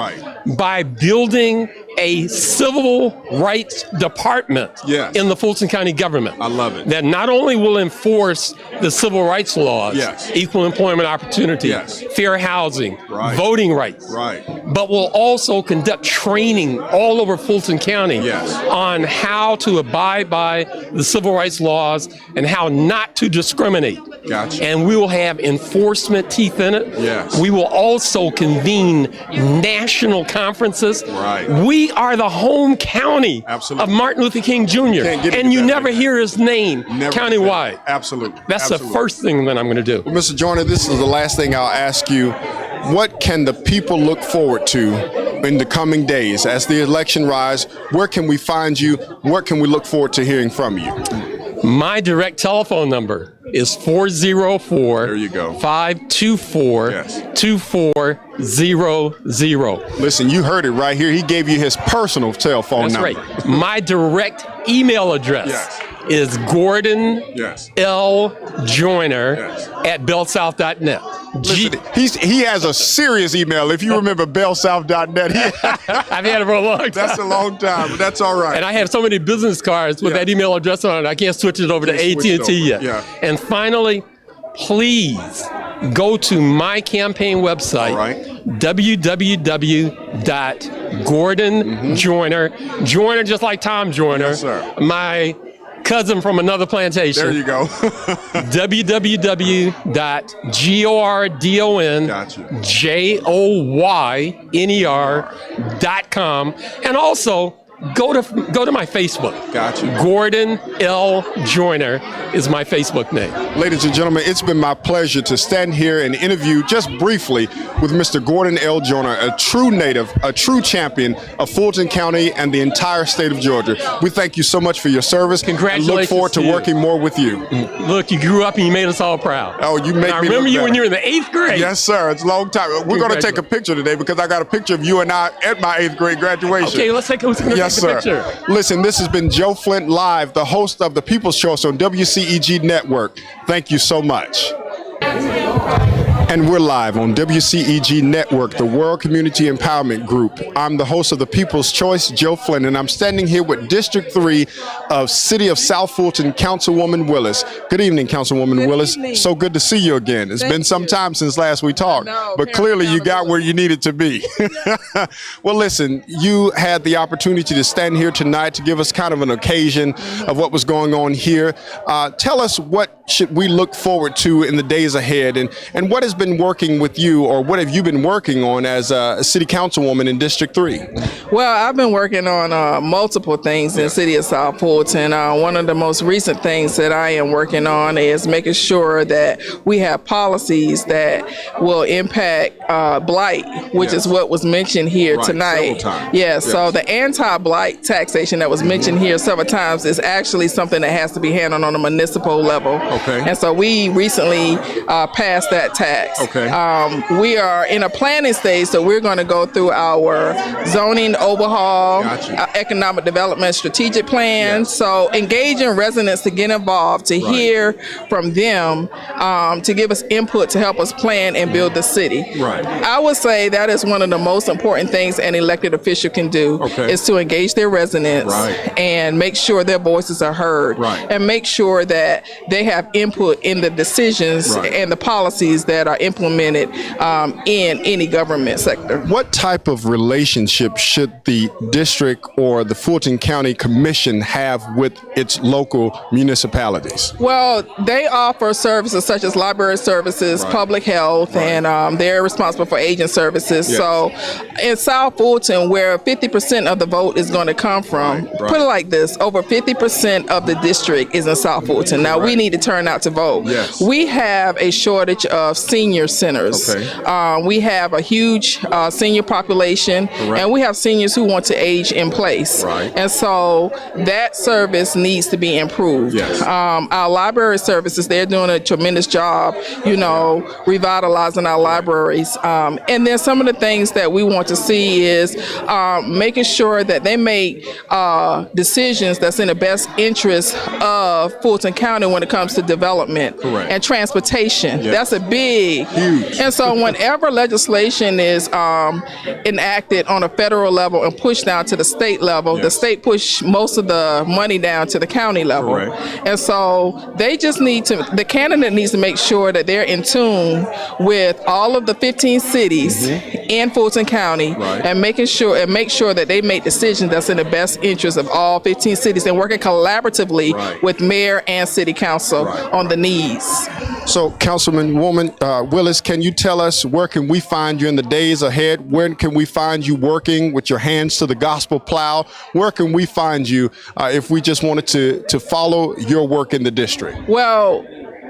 by building a civil rights department in the Fulton County government. I love it. That not only will enforce the civil rights laws, equal employment opportunity, fair housing, voting rights, but will also conduct training all over Fulton County on how to abide by the civil rights laws and how not to discriminate. And we will have enforcement teeth in it. We will also convene national conferences. We are the home county of Martin Luther King Jr. And you never hear his name countywide. That's the first thing that I'm going to do. Well, Mr. Joyner, this is the last thing I'll ask you. What can the people look forward to in the coming days as the election rise? Where can we find you? What can we look forward to hearing from you? My direct telephone number is 404-524-2400. Listen, you heard it right here. He gave you his personal telephone number. That's right. My direct email address is Gordon L. Joyner at bellsouth.net. Listen, he has a serious email. If you remember bellsouth.net, I've had it for a long time. That's a long time, but that's all right. And I have so many business cards with that email address on it, I can't switch it over to AT&T yet. And finally, please go to my campaign website, www.gordonjoyner, Joyner just like Tom Joyner, my cousin from another plantation. There you go. www.gordonjoyner.com, and also go to my Facebook. Gordon L. Joyner is my Facebook name. Ladies and gentlemen, it's been my pleasure to stand here and interview just briefly with Mr. Gordon L. Joyner, a true native, a true champion of Fulton County and the entire state of Georgia. We thank you so much for your service. Congratulations. And look forward to working more with you. Look, you grew up and you made us all proud. Oh, you make me. I remember you better. when you were in the 8th grade. Yes, sir. It's a long time. We're going to take a picture today because I got a picture of you and I at my 8th grade graduation. Okay, let's take a Yes, sir. picture. Listen, this has been Joe Flint Live, the host of the People's Choice on WCEG Network. Thank you so much. And we're live on WCEG Network, the World Community Empowerment Group. I'm the host of the People's Choice, Joe Flynn, and I'm standing here with District 3 of City of South Fulton, Councilwoman Willis. Good evening, Councilwoman Willis. So good to see you again. It's been some time since last we talked, but clearly you got where you needed to be. Well, listen, you had the opportunity to stand here tonight to give us kind of an occasion of what was going on here. Tell us what should we look forward to in the days ahead, and what has been been working with you, or what have you been working on as a city councilwoman in District 3? Well, I've been working on multiple things in the city of South Fulton. One of the most recent things that I am working on is making sure that we have policies that will impact blight, which is what was mentioned here tonight. Yes, so the anti-blight taxation that was mentioned here several times is actually something that has to be handled on a municipal level. Okay. And so we recently passed that tax. Okay. We are in a planning stage, so we're going to go through our zoning overhaul, economic development strategic plan. So engaging residents to get involved, to hear from them, to give us input to help us plan and build the city. Right. I would say that is one of the most important things an elected official can do, is to engage their residents and make sure their voices are heard, and make sure that they have input in the decisions and the policies that are implemented in any government sector. What type of relationship should the district or the Fulton County Commission have with its local municipalities? Well, they offer services such as library services, public health, and they're responsible for aging services. So in South Fulton, where 50% of the vote is going to come from, put it like this, over 50% of the district is in South Fulton. Now, we need to turn out to vote. We have a shortage of senior centers. We have a huge senior population, and we have seniors who want to age in place. And so that service needs to be improved. Our library services, they're doing a tremendous job, revitalizing our libraries. And then some of the things that we want to see is making sure that they make decisions that's in the best interest of Fulton County when it comes to development and transportation. That's a big, huge. And so whenever legislation is enacted on a federal level and pushed down to the state level, the state push most of the money down to the county level. And so they just need to, the candidate needs to make sure that they're in tune with all of the 15 cities in Fulton County and make sure that they make decisions that's in the best interest of all 15 cities and working collaboratively with mayor and city council on the needs. So, Councilwoman Willis, can you tell us where can we find you in the days ahead? Where can we find you working with your hands to the gospel plow? Where can we find you if we just wanted to follow your work in the district? Well,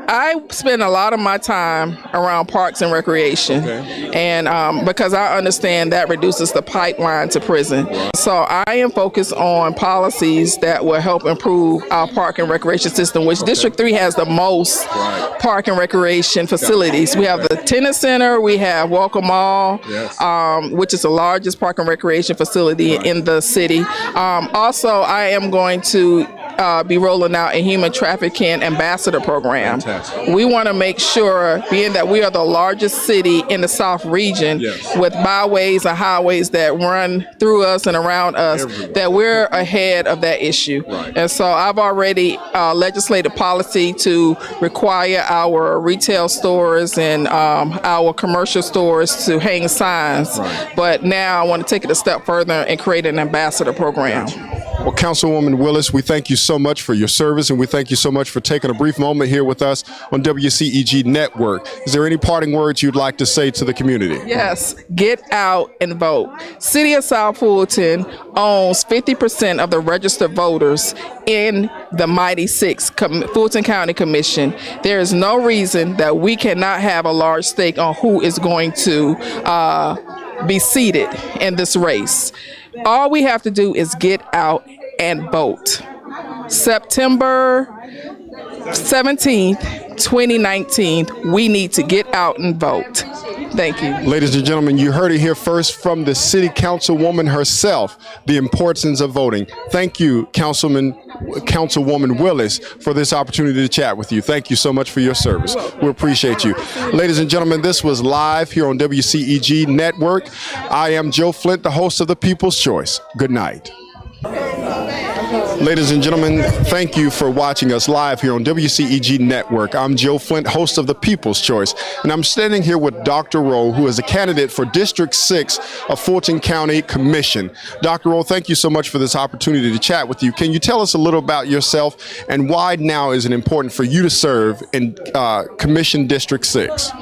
I spend a lot of my time around parks and recreation, and because I understand that reduces the pipeline to prison. So I am focused on policies that will help improve our park and recreation system, which District 3 has the most park and recreation facilities. We have the tennis center, we have Welcome Mall, which is the largest park and recreation facility in the city. Also, I am going to be rolling out a human trafficking ambassador program. We want to make sure, being that we are the largest city in the South region with byways and highways that run through us and around us, that we're ahead of that issue. And so I've already legislated policy to require our retail stores and our commercial stores to hang signs. But now I want to take it a step further and create an ambassador program. Well, Councilwoman Willis, we thank you so much for your service, and we thank you so much for taking a brief moment here with us on WCEG Network. Is there any parting words you'd like to say to the community? Yes, get out and vote. City of South Fulton owns 50% of the registered voters in the Mighty Six Fulton County Commission. There is no reason that we cannot have a large stake on who is going to be seated in this race. All we have to do is get out and vote. September 17th, 2019, we need to get out and vote. Thank you. Ladies and gentlemen, you heard it here first from the city councilwoman herself, the importance of voting. Thank you, Councilwoman Willis, for this opportunity to chat with you. Thank you so much for your service. We appreciate you. Ladies and gentlemen, this was live here on WCEG Network. I am Joe Flint, the host of The People's Choice. Good night. Ladies and gentlemen, thank you for watching us live here on WCEG Network. I'm Joe Flint, host of The People's Choice, and I'm standing here with Dr. Rowe, who is a candidate for District 6 of Fulton County Commission. Dr. Rowe, thank you so much for this opportunity to chat with you. Can you tell us a little about yourself and why now is it important for you to serve in Commission District 6?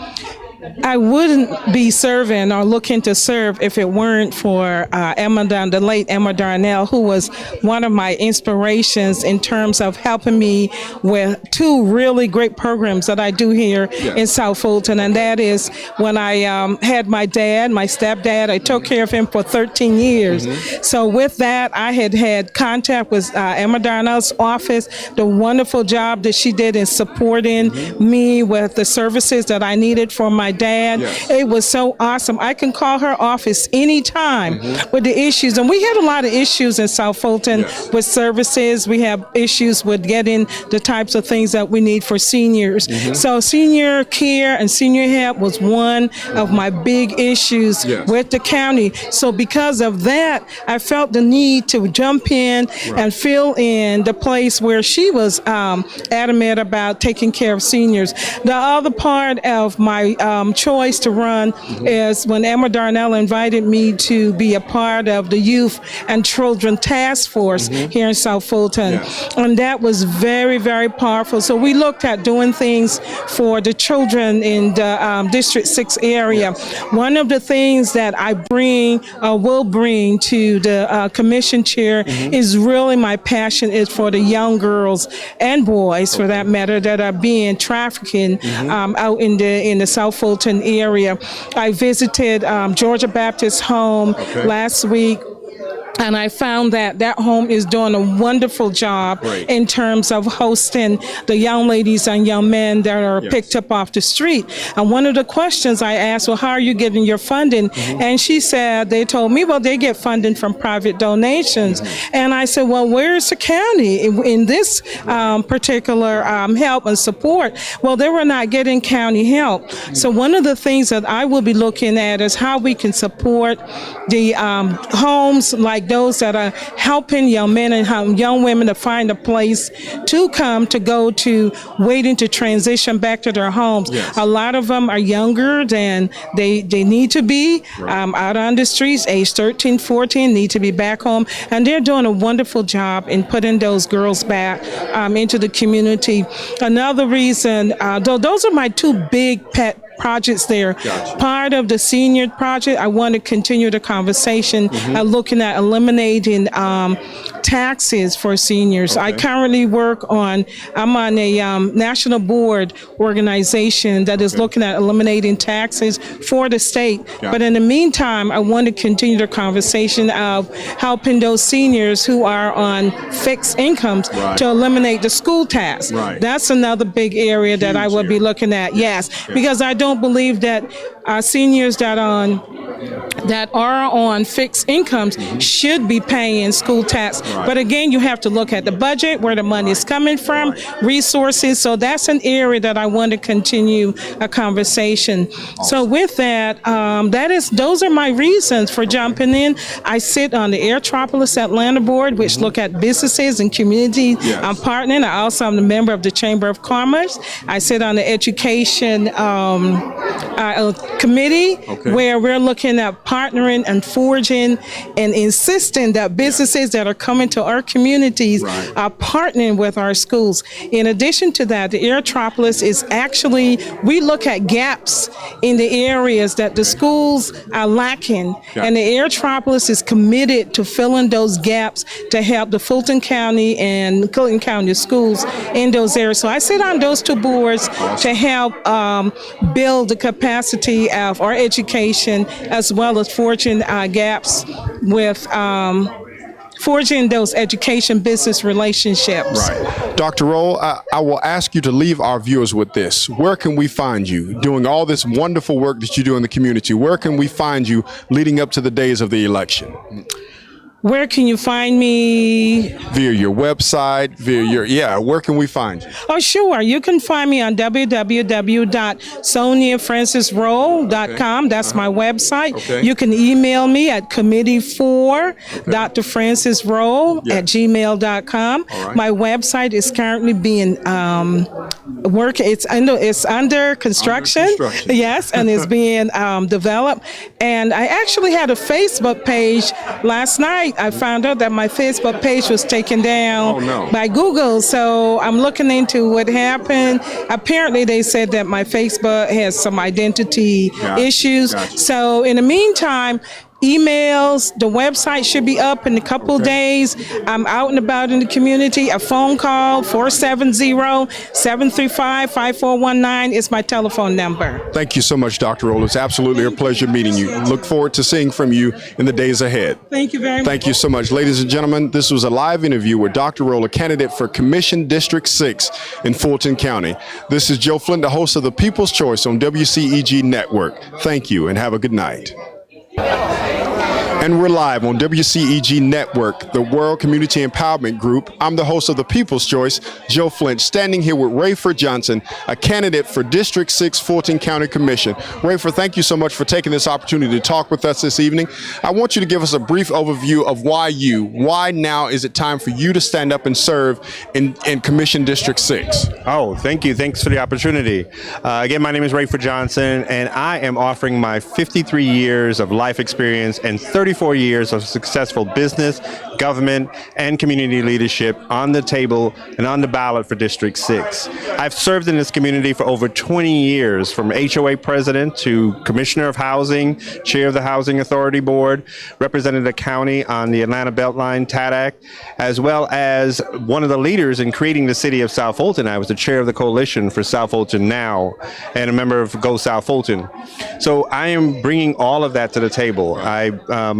I wouldn't be serving or looking to serve if it weren't for the late Emma Darnell, who was one of my inspirations in terms of helping me with two really great programs that I do here in South Fulton. And that is when I had my stepdad, I took care of him for 13 years. So with that, I had contact with Emma Darnell's office, the wonderful job that she did in supporting me with the services that I needed for my dad. It was so awesome. I can call her office anytime with the issues. And we had a lot of issues in South Fulton with services. We have issues with getting the types of things that we need for seniors. So senior care and senior help was one of my big issues with the county. So because of that, I felt the need to jump in and fill in the place where she was adamant about taking care of seniors. The other part of my choice to run is when Emma Darnell invited me to be a part of the Youth and Children Task Force here in South Fulton. And that was very, very powerful. So we looked at doing things for the children in the District 6 area. One of the things that I will bring to the commission chair is really my passion is for the young girls and boys, for that matter, that are being trafficked out in the South Fulton area. I visited Georgia Baptist Home last week. And I found that home is doing a wonderful job in terms of hosting the young ladies and young men that are picked up off the street. And one of the questions I asked, well, how are you getting your funding? And she said, they told me, well, they get funding from private donations. And I said, well, where's the county in this particular help and support? Well, they were not getting county help. So one of the things that I will be looking at is how we can support the homes like those that are helping young men and young women to find a place to go to, waiting to transition back to their homes. A lot of them are younger than they need to be, out on the streets, age 13, 14, need to be back home. And they're doing a wonderful job in putting those girls back into the community. Another reason, those are my two big pet projects there. Part of the senior project, I want to continue the conversation looking at eliminating taxes for seniors. I currently I'm on a national board organization that is looking at eliminating taxes for the state. But in the meantime, I want to continue the conversation of helping those seniors who are on fixed incomes to eliminate the school tax. That's another big area that I will be looking at, because I don't believe that seniors that are on fixed incomes should be paying school tax. But again, you have to look at the budget, where the money is coming from, resources. So that's an area that I want to continue a conversation. So with that, those are my reasons for jumping in. I sit on the Airtropolis Atlanta board, which look at businesses and community partnering. I also am a member of the Chamber of Commerce. I sit on the education committee, where we're looking at partnering and forging and insisting that businesses that are coming to our communities are partnering with our schools. In addition to that, the Airtropolis is actually, we look at gaps in the areas that the schools are lacking, and the Airtropolis is committed to filling those gaps to help the Fulton County and Clinton County schools in those areas. So I sit on those two boards to help build the capacity of our education, as well as forging gaps with forging those education business relationships. Dr. Roll, I will ask you to leave our viewers with this. Where can we find you doing all this wonderful work that you do in the community? Where can we find you leading up to the days of the election? Where can you find me? Via your website, where can we find you? Oh, sure. You can find me on www.soniafrancisroll.com. That's my website. You can email me at committee4.drfrancisroll@gmail.com. My website is currently being it's under construction. Yes, and it's being developed. And I actually had a Facebook page last night night, I found out that my Facebook page was taken down Oh, no. by Google. So I'm looking into what happened. Apparently, they said that my Facebook has some identity issues. Gotcha. So in the meantime, emails, the website should be up in a couple days. I'm out and about in the community. A phone call, 470-735-5419 is my telephone number. Thank you so much, Dr. Roll. It's absolutely a pleasure meeting you. Look forward to seeing from you in the days ahead. Thank you very much. Thank you so much. Ladies and gentlemen, this was a live interview with Dr. Roll, a candidate for Commission District 6 in Fulton County. This is Joe Flint, the host of the People's Choice on WCEG Network. Thank you and have a good night. And we're live on WCEG Network, the World Community Empowerment Group. I'm the host of the People's Choice, Joe Flint, standing here with Rayford Johnson, a candidate for District 6 Fulton County Commission. Rayford, thank you so much for taking this opportunity to talk with us this evening. I want you to give us a brief overview of why now is it time for you to stand up and serve in Commission District 6? Oh, thank you. Thanks for the opportunity. Again, my name is Rayford Johnson, and I am offering my 53 years of life experience and 34 years of successful business, government, and community leadership on the table and on the ballot for District 6. I've served in this community for over 20 years, from HOA president to commissioner of housing, chair of the Housing Authority Board, represented the county on the Atlanta Beltline TADAC, as well as one of the leaders in creating the city of South Fulton. I was the chair of the coalition for South Fulton Now and a member of Go South Fulton. So I am bringing all of that to the table.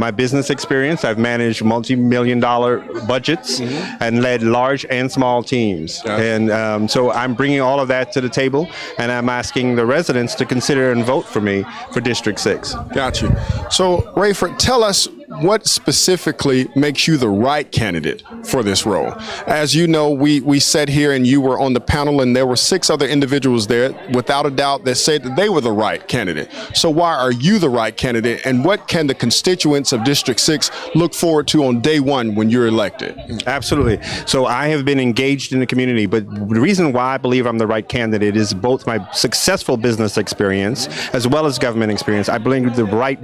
My business experience, I've managed multi-million-dollar budgets and led large and small teams. And so I'm bringing all of that to the table, and I'm asking the residents to consider and vote for me for District 6. Got you. So, Rayford, tell us what specifically makes you the right candidate for this role. As you know, we sat here and you were on the panel, and there were 6 other individuals there, without a doubt, that said that they were the right candidate. So why are you the right candidate, and what can the constituents of District 6 look forward to on day one when you're elected? Absolutely. So I have been engaged in the community, but the reason why I believe I'm the right candidate is both my successful business experience as well as government experience. I bring the right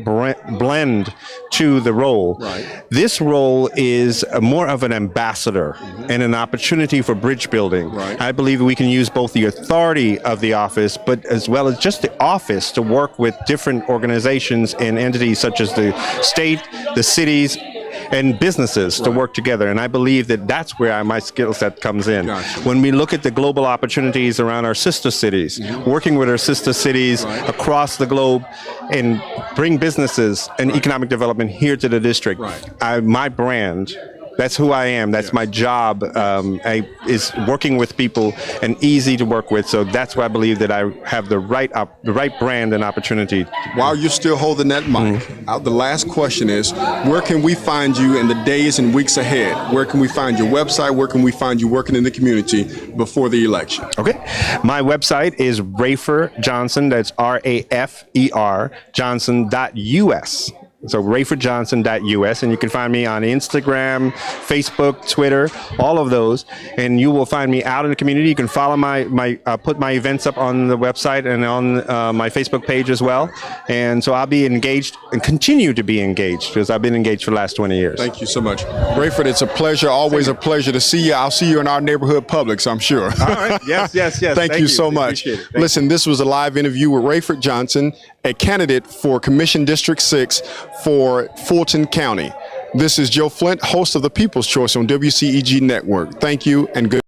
blend to the role. This role is more of an ambassador and an opportunity for bridge building. I believe we can use both the authority of the office, but as well as just the office, to work with different organizations and entities such as the state, the cities, and businesses to work together. And I believe that that's where my skill set comes in. When we look at the global opportunities around our sister cities, working with our sister cities across the globe, and bring businesses and economic development here to the district. My brand, that's who I am. That's my job, is working with people and easy to work with. So that's why I believe that I have the right brand and opportunity. While you're still holding that mic, the last question is, where can we find you in the days and weeks ahead? Where can we find your website? Where can we find you working in the community before the election? Okay. My website is Rayfer Johnson. That's RAFER Johnson.us. So RayfordJohnson.us, and you can find me on Instagram, Facebook, Twitter, all of those, and you will find me out in the community. You can follow put my events up on the website and on my Facebook page as well. And so I'll be engaged and continue to be engaged, because I've been engaged for the last 20 years. Thank you so much. Rayford, it's a pleasure, always a pleasure to see you. I'll see you in our neighborhood Publix, I'm sure. All right. Yes. Thank you so much. Listen, this was a live interview with Rayford Johnson, a candidate for Commission District 6 for Fulton County. This is Joe Flint, host of the People's Choice on WCEG Network. Thank you and good.